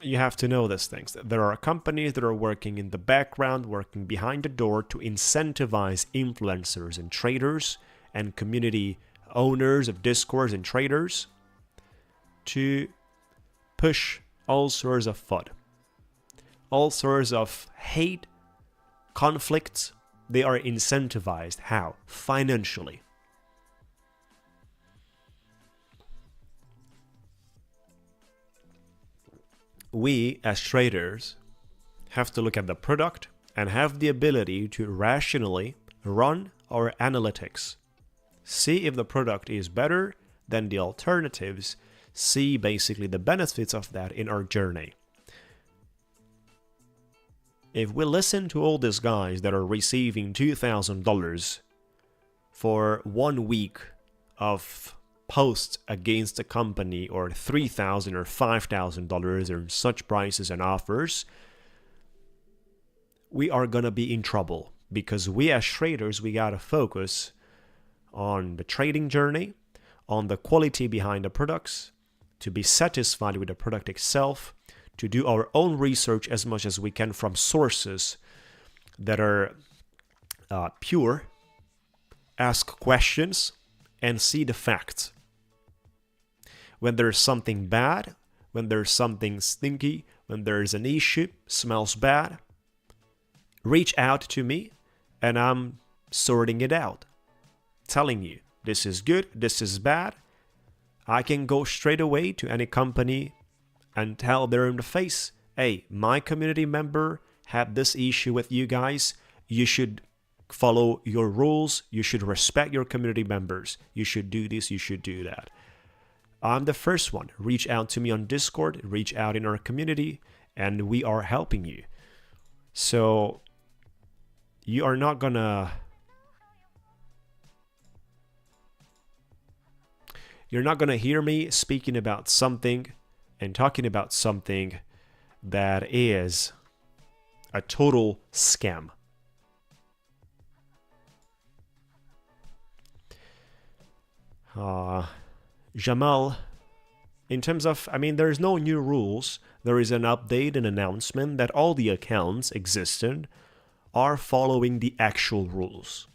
You have to know these things. There are companies that are working in the background, working behind the door to incentivize influencers and traders and community owners of Discords and traders to push all sorts of FUD, all sorts of hate, conflicts. They are incentivized. How? Financially. We, as traders, have to look at the product and have the ability to rationally run our analytics. See if the product is better than the alternatives. see basically the benefits of that in our journey. If we listen to all these guys that are receiving $2,000 for 1 week of posts against a company, or $3,000 or $5,000 or such prices and offers, we are going to be in trouble, because we as traders, we got to focus on the trading journey, on the quality behind the products, to be satisfied with the product itself, to do our own research as much as we can from sources that are pure, ask questions, and see the facts. When there's something bad, when there's something stinky, when there's an issue, smells bad, reach out to me and I'm sorting it out. Telling you, this is good, this is bad. I can go straight away to any company and tell them in the face, hey, my community member had this issue with you guys. You should follow your rules. You should respect your community members. You should do this, you should do that. I'm the first one. Reach out to me on Discord, reach out in our community, and we are helping you. So you are not gonna hear me speaking about something and talking about something that is a total scam. Jamal, in terms of, there's no new rules. There is an update and announcement that all the accounts existent are following the actual rules.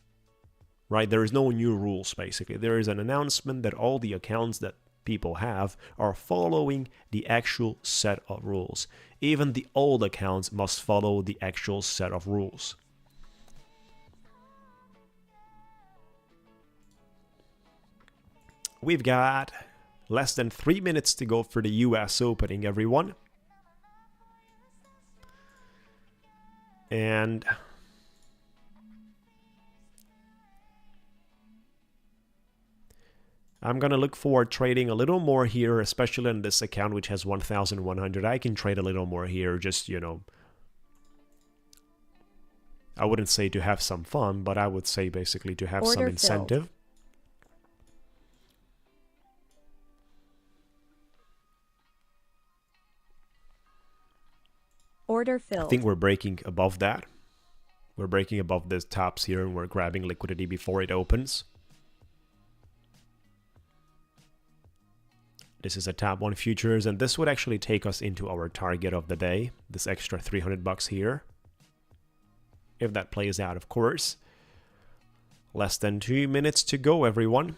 Right? There is no new rules, basically. There is an announcement that all the accounts that people have are following the actual set of rules. Even the old accounts must follow the actual set of rules. We've got less than 3 minutes to go for the US opening, everyone. And I'm going to look forward trading a little more here, especially on this account, which has 1,100. I can trade a little more here, just, I wouldn't say to have some fun, but I would say basically to have some incentive. Filled. Order filled. I think we're breaking above that. We're breaking above the tops here, and we're grabbing liquidity before it opens. This is a top 1 futures, and this would actually take us into our target of the day, this extra $300 here. If that plays out, of course. Less than 2 minutes to go, everyone.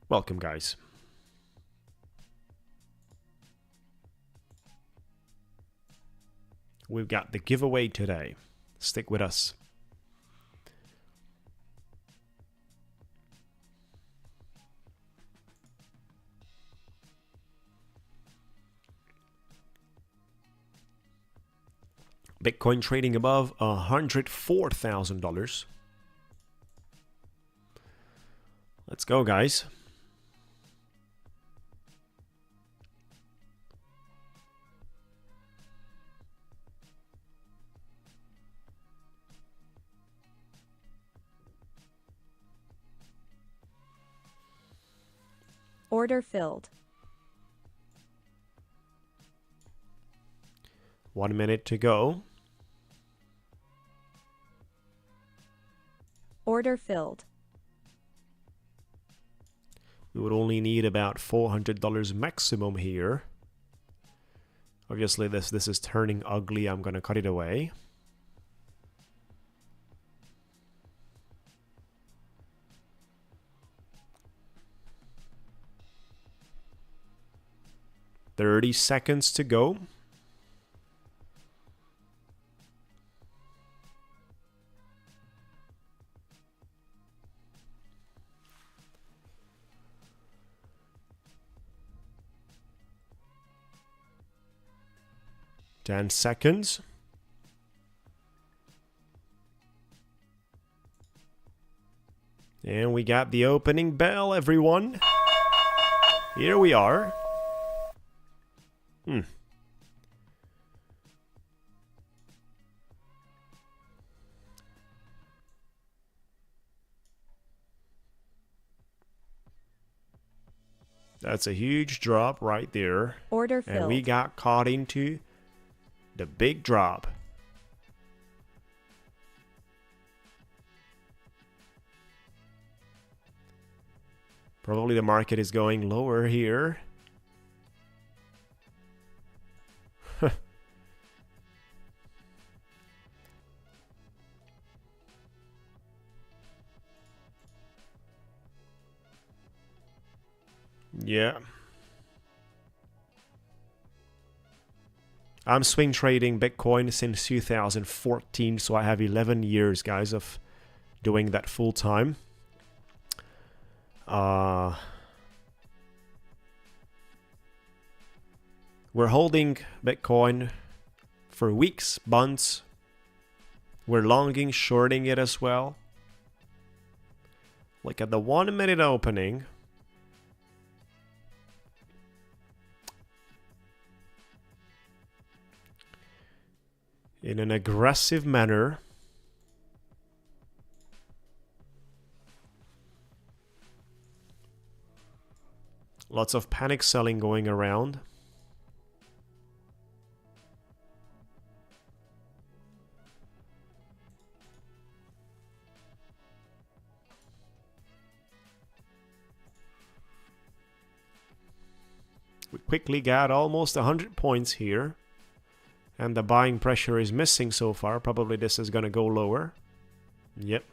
Welcome, guys. We've got the giveaway today. Stick with us. Bitcoin trading above $104,000. Let's go, guys. Order filled. 1 minute to go. Order filled. We would only need about $400 maximum here. Obviously, this is turning ugly. I'm going to cut it away. $30 seconds to go. Ten seconds. And we got the opening bell, everyone. Here we are. That's a huge drop right there. Order And we filled. got caught into the big drop. Probably the market is going lower here. Yeah. I'm swing trading Bitcoin since 2014, so I have 11 years, guys, of doing that full time. We're holding Bitcoin for weeks, months. We're longing, shorting it as well. Look at the 1 minute opening. In an aggressive manner. Lots of panic selling going around. We quickly got almost 100 points here. And the buying pressure is missing so far. Probably this is going to go lower. Yep.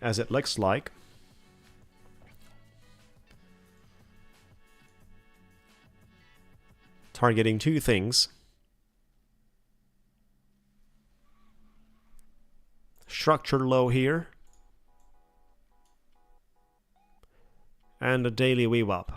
As it looks like. Targeting two things. Structure low here. And a daily VWAP.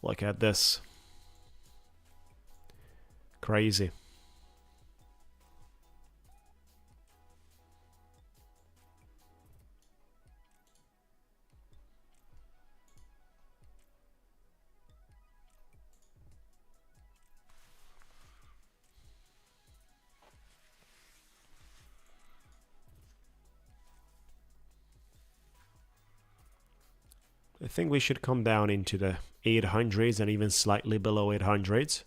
Look at this. Crazy. I think we should come down into the 800s and even slightly below 800s.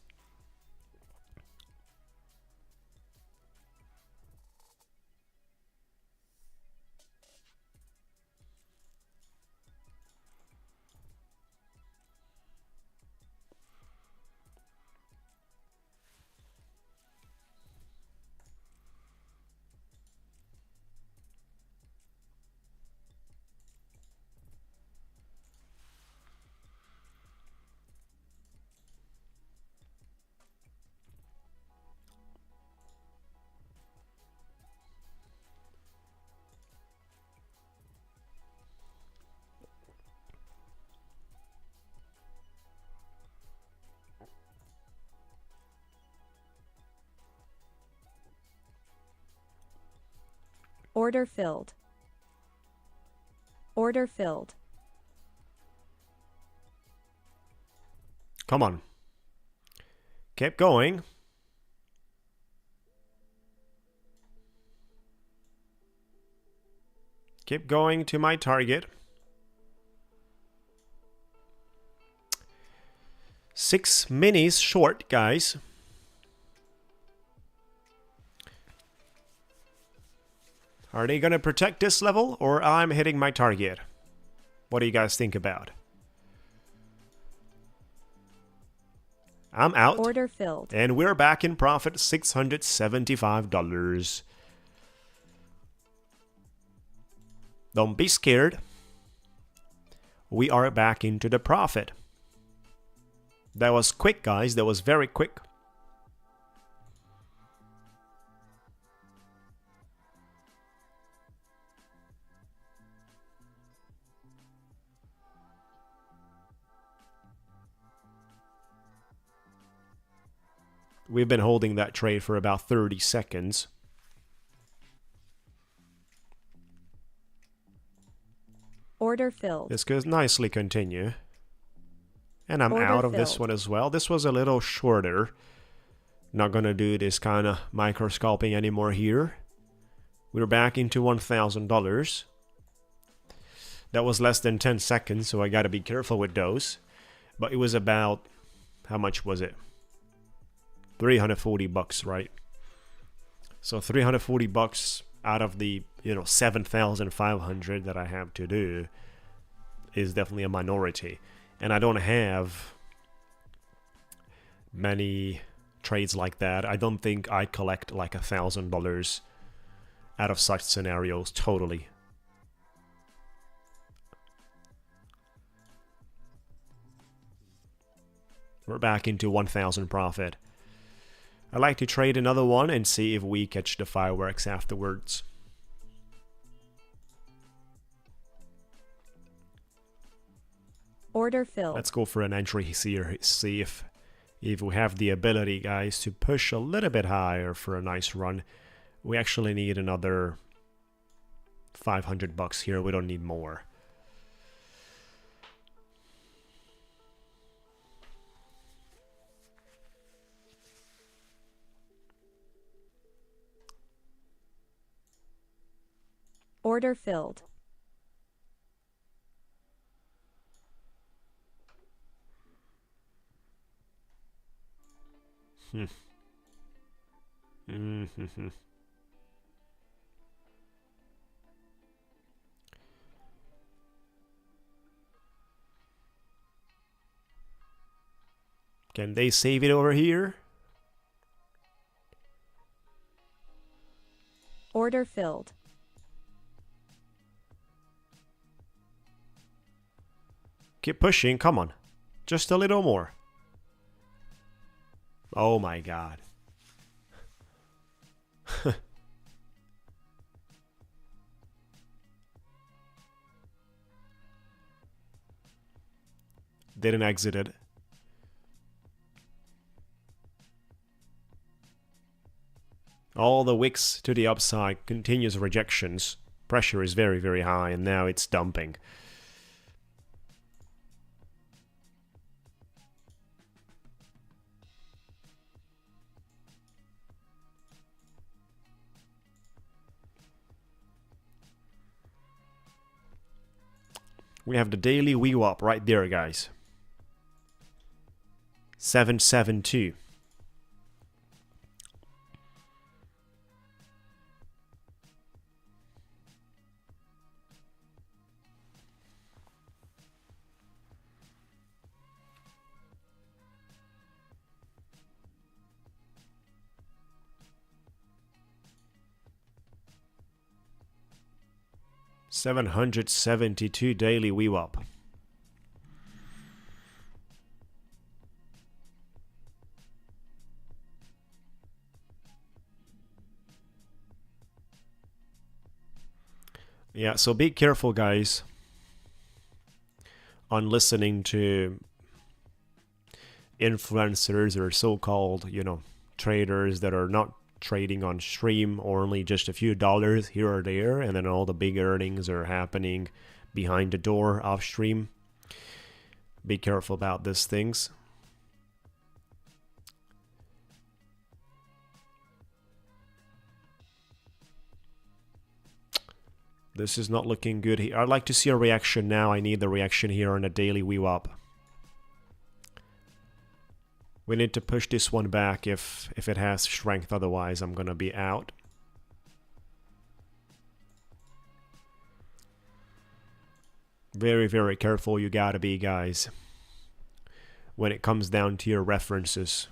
Order filled. Order filled. Come on. Keep going. Keep going to my target. 6 minis short, guys. Are they going to protect this level, or I'm hitting my target? What do you guys think about? I'm out. Order filled. And we're back in profit, $675. Don't be scared. We are back into the profit. That was quick, guys. That was very quick. We've been holding that trade for about 30 seconds. Order filled. This could nicely continue. And I'm Order out of this filled. one as well. This was a little shorter. Not gonna do this kind of micro scalping anymore here. We're back into $1,000. That was less than 10 seconds, so I gotta be careful with those. But it was about, how much was it? 340 bucks, right? So 340 bucks out of the, 7,500 that I have to do is definitely a minority. And I don't have many trades like that. I don't think I collect like $1,000 out of such scenarios totally. We're back into 1,000 profit. I like to trade another one and see if we catch the fireworks afterwards. Order filled. Let's go for an entry here, see if we have the ability, guys, to push a little bit higher for a nice run. We actually need another 500 bucks here. We don't need more. Order filled. Can they save it over here? Order filled. Keep pushing, come on. Just a little more. Oh my god. Didn't exit it. All the wicks to the upside, continuous rejections. Pressure is very, very high, and now it's dumping. We have the daily VWAP right there, guys. 772. $772 daily VWAP. Yeah, so be careful, guys, on listening to influencers or so-called, traders that are not trading on stream, or only just a few dollars here or there, and then all the big earnings are happening behind the door off stream. Be careful about these things. This is not looking good here. I'd like to see a reaction now. I need the reaction here on a daily VWAP. We need to push this one back if it has strength, otherwise I'm gonna be out. Very, very careful you gotta be, guys, when it comes down to your references.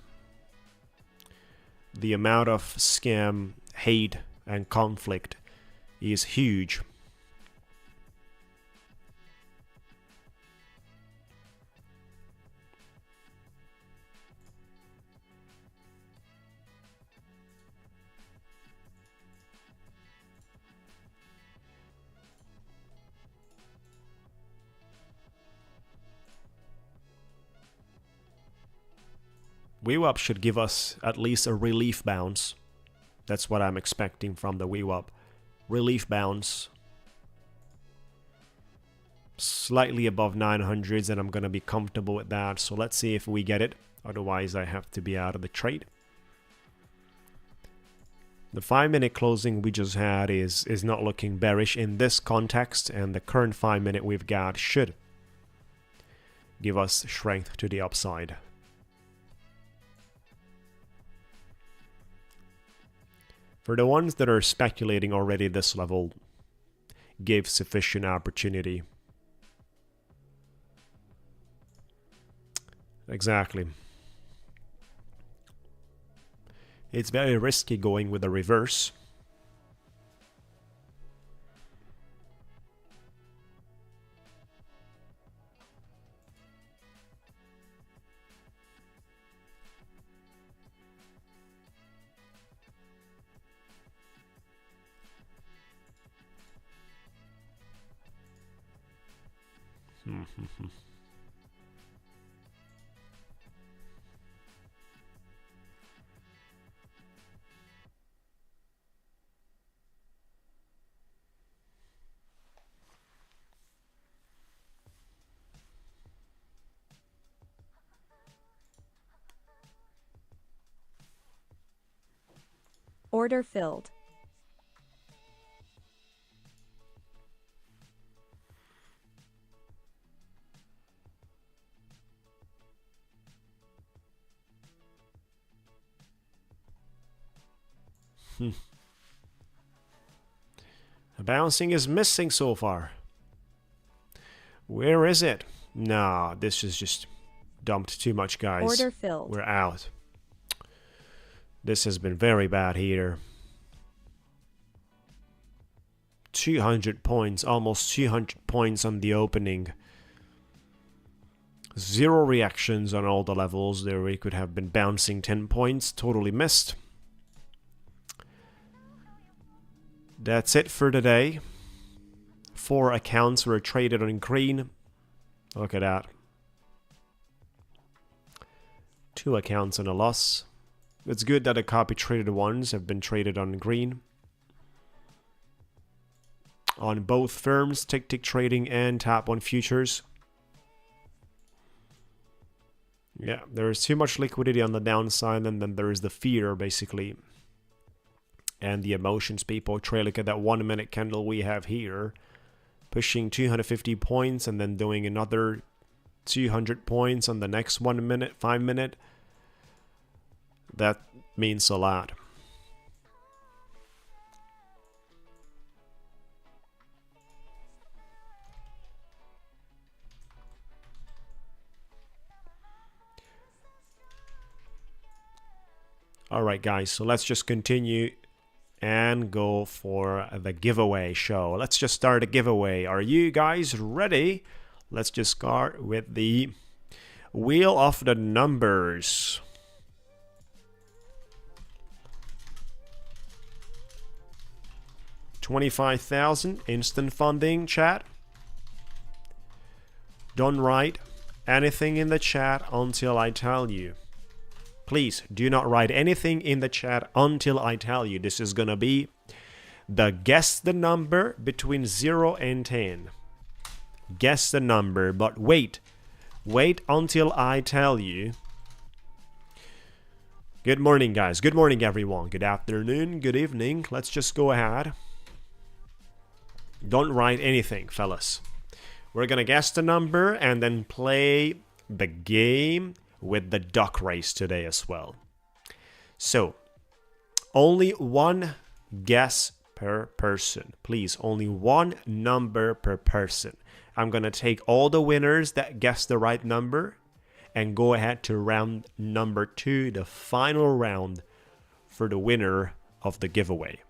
The amount of scam, hate, and conflict is huge. VWAP should give us at least a relief bounce. That's what I'm expecting from the VWAP. Relief bounce. Slightly above 900s, and I'm going to be comfortable with that. So let's see if we get it. Otherwise, I have to be out of the trade. The 5-minute closing we just had is not looking bearish in this context, and the current 5-minute we've got should give us strength to the upside. For the ones that are speculating already, this level gave sufficient opportunity. Exactly. It's very risky going with a reverse. Order filled. The bouncing is missing so far. Where is it? Nah, this is just dumped too much, guys. Order filled. We're out. This has been very bad here. 200 points, almost 200 points on the opening. Zero reactions on all the levels. There we could have been bouncing 10 points. Totally missed. That's it for today. 4 accounts were traded on green. Look at that. 2 accounts on a loss. It's good that the copy traded ones have been traded on green. On both firms, Ticktick Trading and Tap on Futures. Yeah, there's too much liquidity on the downside, and then there is the fear, basically. And the emotions people trade. Look at that 1-minute candle we have here. Pushing 250 points and then doing another 200 points on the next 1 minute, 5 minute. That means a lot. Alright guys, so let's just continue and go for the giveaway show. Let's just start a giveaway. Are you guys ready? Let's just start with the wheel of the numbers. $25,000 instant funding, chat. Don't write anything in the chat until I tell you. Please do not write anything in the chat until I tell you. This is gonna be the guess the number between 0 and 10. Guess the number, but wait until I tell you. Good morning, guys. Good morning, everyone. Good afternoon, good evening. Let's just go ahead. Don't write anything, fellas. We're gonna guess the number and then play the game with the duck race today as well. So, only one guess per person. Please, only one number per person. I'm gonna take all the winners that guess the right number and go ahead to round number 2, the final round for the winner of the giveaway.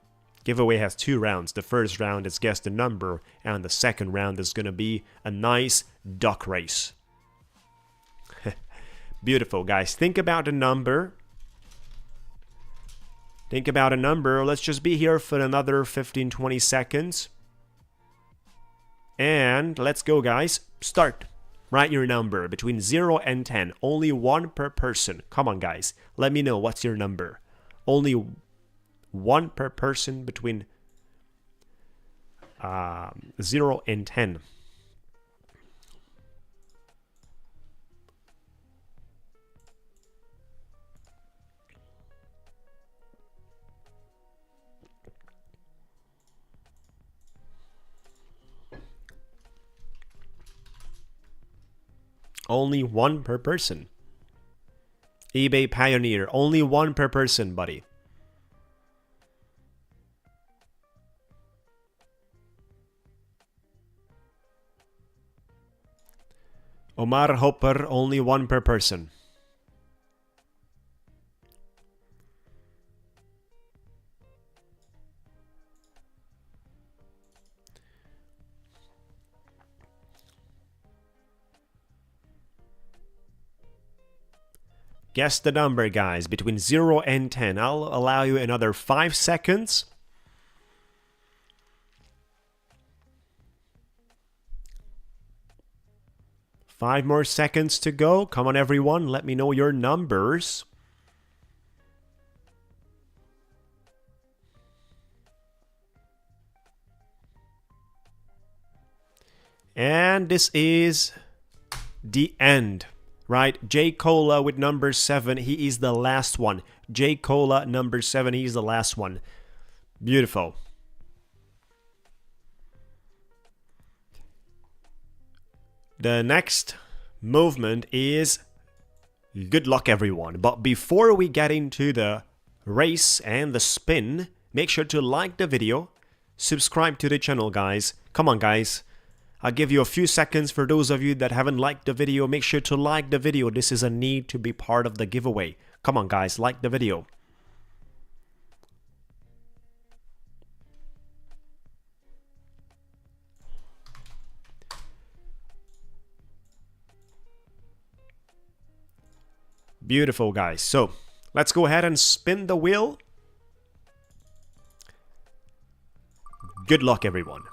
Giveaway has 2 rounds. The first round is guess the number, and the second round is gonna be a nice duck race. Beautiful, guys. Think about a number. Think about a number. Let's just be here for another 15-20 seconds. And let's go, guys. Start. Write your number between 0 and 10. Only one per person. Come on, guys. Let me know what's your number. Only one per person between 0 and 10. Only one per person. eBay Pioneer. Only one per person, buddy. Omar Hopper. Only one per person. Guess the number, guys, between 0 and 10. I'll allow you another 5 seconds. Five more seconds to go. Come on, everyone. Let me know your numbers. And this is the end. Right, J. Cola with number 7, he is the last one. J. Cola, number 7, he is the last one. Beautiful. The next movement is good luck, everyone. But before we get into the race and the spin, make sure to like the video, subscribe to the channel, guys. Come on, guys. I'll give you a few seconds for those of you that haven't liked the video. Make sure to like the video. This is a need to be part of the giveaway. Come on, guys, like the video. Beautiful, guys. So, let's go ahead and spin the wheel. Good luck, everyone.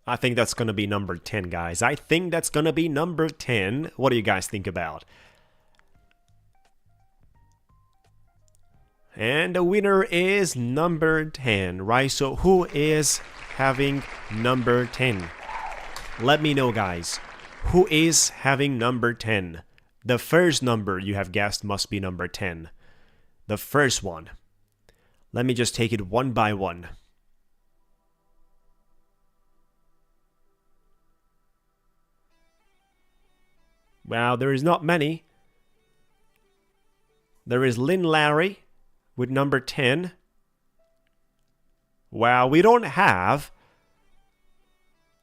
I think that's going to be number 10, guys. I think that's going to be number 10. What do you guys think about? And the winner is number 10, right? So who is having number 10? Let me know, guys. Who is having number 10? The first number you have guessed must be number 10. The first one. Let me just take it one by one. Wow, there is not many. There is Lynn Larry with number 10. Wow, we don't have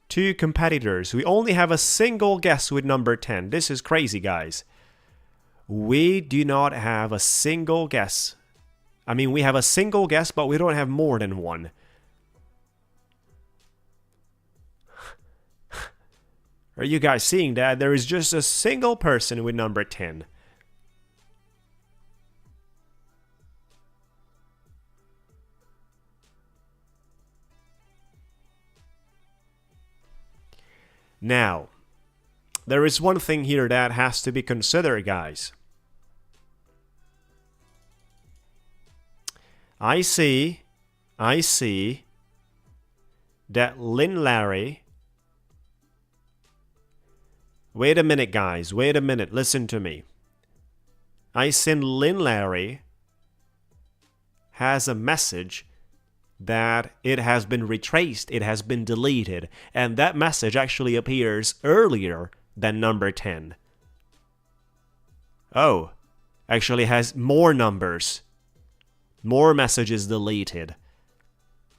two competitors. We only have a single guess with number 10. This is crazy, guys. We do not have a single guess. I mean, we have a single guess, but we don't have more than one. Are you guys seeing that? There is just a single person with number 10. Now, there is one thing here that has to be considered, guys. I see that Lynn Larry... Wait a minute, guys. Wait a minute. Listen to me. I seen Lynn Larry has a message that it has been retraced, it has been deleted, and that message actually appears earlier than number 10. Oh, actually has more numbers, more messages deleted.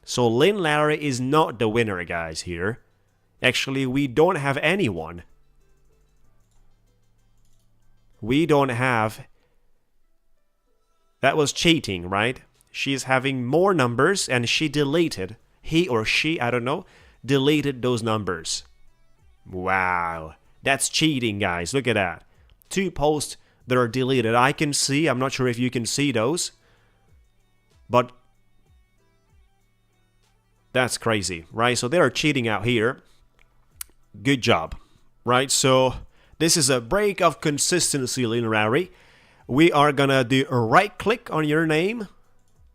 So Lynn Larry is not the winner, guys, here. Actually, we don't have anyone. We don't have... That was cheating, right? She's having more numbers and she deleted, he or she, I don't know, deleted those numbers. Wow. That's cheating, guys. Look at that. 2 posts that are deleted. I can see. I'm not sure if you can see those. But that's crazy, right? So they are cheating out here. Good job, right? So this is a break of consistency, Larry. We are going to do a right click on your name.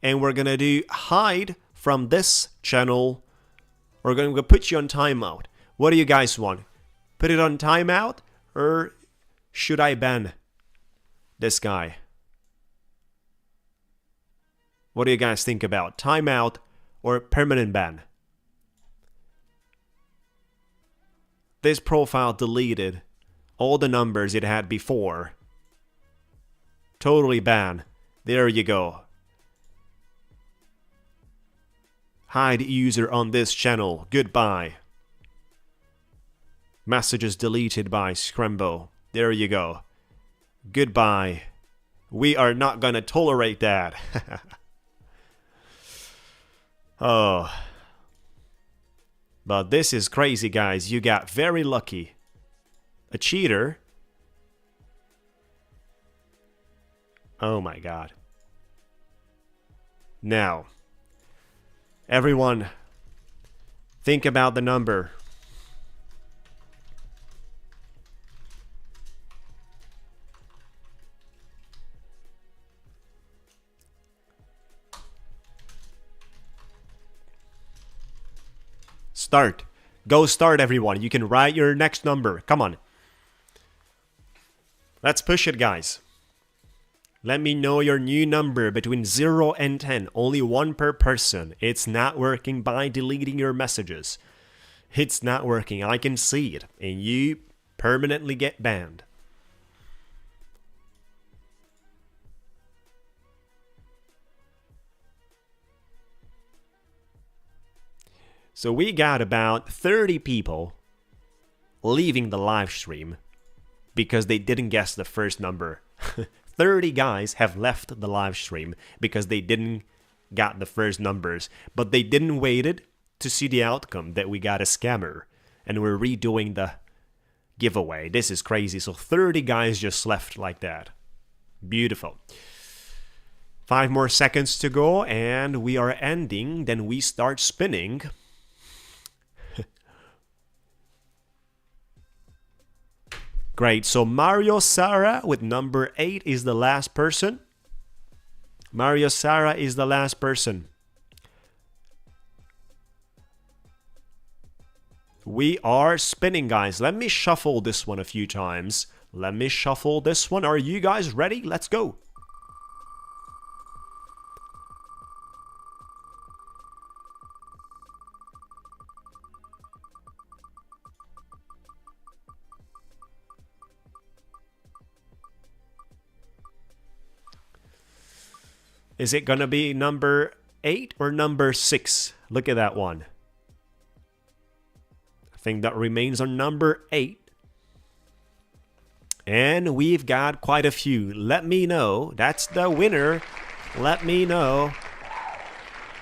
And we're going to do hide from this channel. We're going to put you on timeout. What do you guys want? Put it on timeout? Or should I ban this guy? What do you guys think about? Timeout or permanent ban? This profile deleted all the numbers it had before. Totally ban. There you go. Hide user on this channel. Goodbye. Messages deleted by Scrambo. There you go. Goodbye. We are not gonna tolerate that. Oh. But this is crazy, guys. You got very lucky. A cheater. Oh my god. Now, everyone, think about the number. Start. Go start, everyone. You can write your next number. Come on. Let's push it, guys. Let me know your new number between 0 and 10. Only 1 per person. It's not working by deleting your messages. It's not working. I can see it. And you permanently get banned. So we got about 30 people leaving the live stream because they didn't guess the first number. 30 guys have left the live stream because they didn't got the first numbers, but they didn't waited to see the outcome that we got a scammer and we're redoing the giveaway. This is crazy. So 30 guys just left like that. Beautiful. 5 more seconds to go and we are ending. Then we start spinning. Great, so Mario Sara with number 8 is the last person. Mario Sara is the last person. We are spinning, guys. Let me shuffle this one a few times. Let me shuffle this one. Are you guys ready? Let's go. Is it gonna be number 8 or number 6? Look at that one. I think that remains on number 8. And we've got quite a few. Let me know. That's the winner. Let me know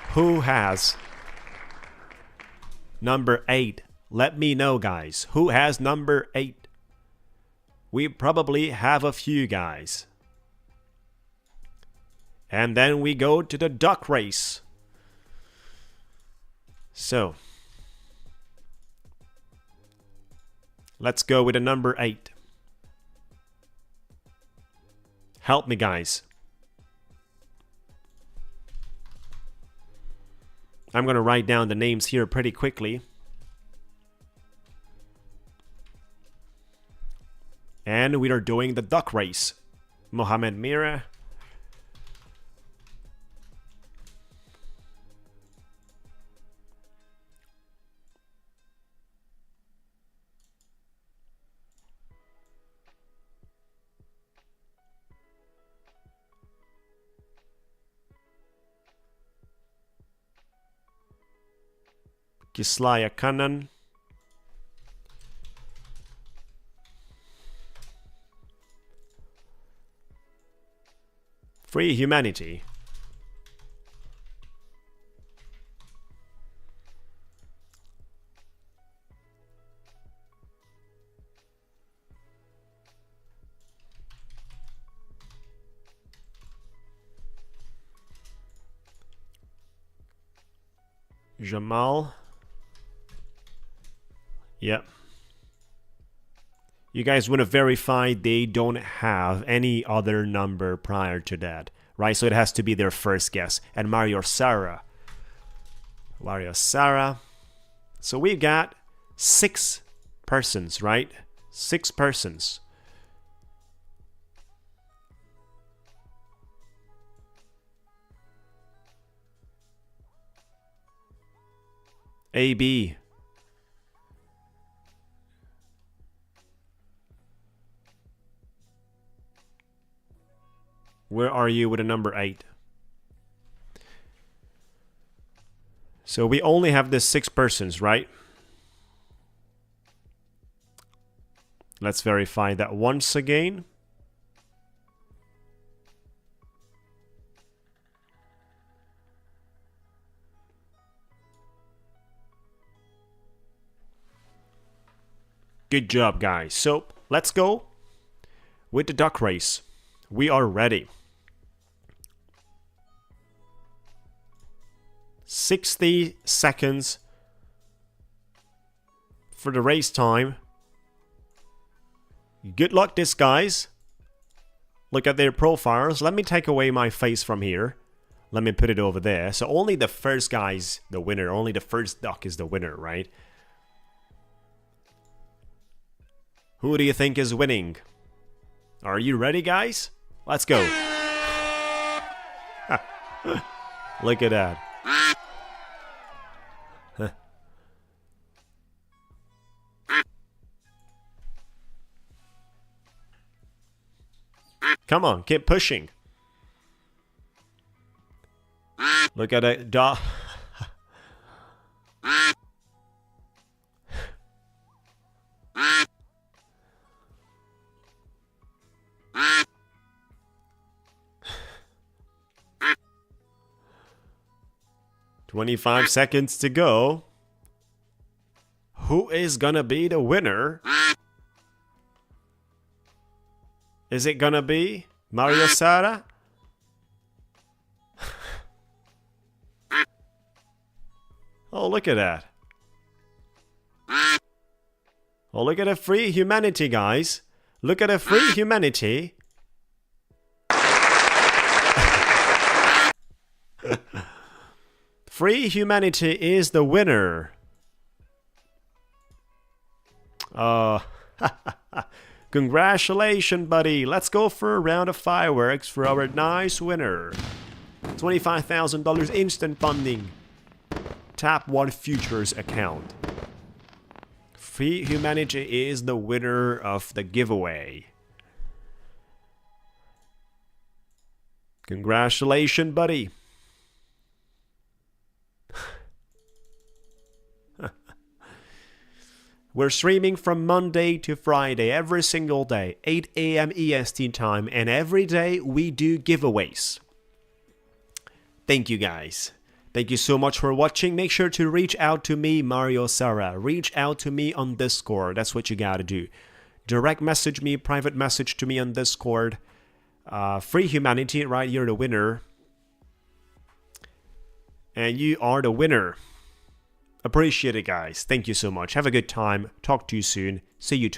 who has number 8. Let me know, guys. Who has number 8? We probably have a few guys. And then we go to the duck race. So, let's go with the number 8. Help me, guys. I'm going to write down the names here pretty quickly. And we are doing the duck race. Mohamed Mira. Kislaya Kanan. Free Humanity. Jamal. Yep. You guys want to verify they don't have any other number prior to that, right? So it has to be their first guess. And Mario Sarah. So we've got 6 persons, right? 6 persons. AB. Where are you with a number 8? So we only have the 6 persons, right? Let's verify that once again. Good job, guys. So let's go with the duck race. We are ready. 60 seconds for the race time. Good luck, this guys. Look at their profiles. Let me take away my face from here. Let me put it over there. So only the first guy's the winner. Only the first duck is the winner, right? Who do you think is winning? Are you ready, guys? Let's go. Look at that. Come on, keep pushing. Look at it. 25 seconds to go. Who is gonna be the winner? Is it gonna be Mario Sara? Oh, look at that. Oh, look at the free humanity, guys. Look at the free humanity. Free humanity is the winner. Congratulations, buddy. Let's go for a round of fireworks for our nice winner. $25,000 instant funding. Tap 1 futures account. Free humanity is the winner of the giveaway. Congratulations, buddy. We're streaming from Monday to Friday every single day, 8 a.m. EST time, and every day we do giveaways. Thank you, guys. Thank you so much for watching. Make sure to reach out to me, Mario Sara. Reach out to me on Discord. That's what you gotta do. Direct message me, private message to me on Discord. Free humanity, right? You're the winner. And you are the winner. Appreciate it, guys. Thank you so much. Have a good time. Talk to you soon. See you tomorrow.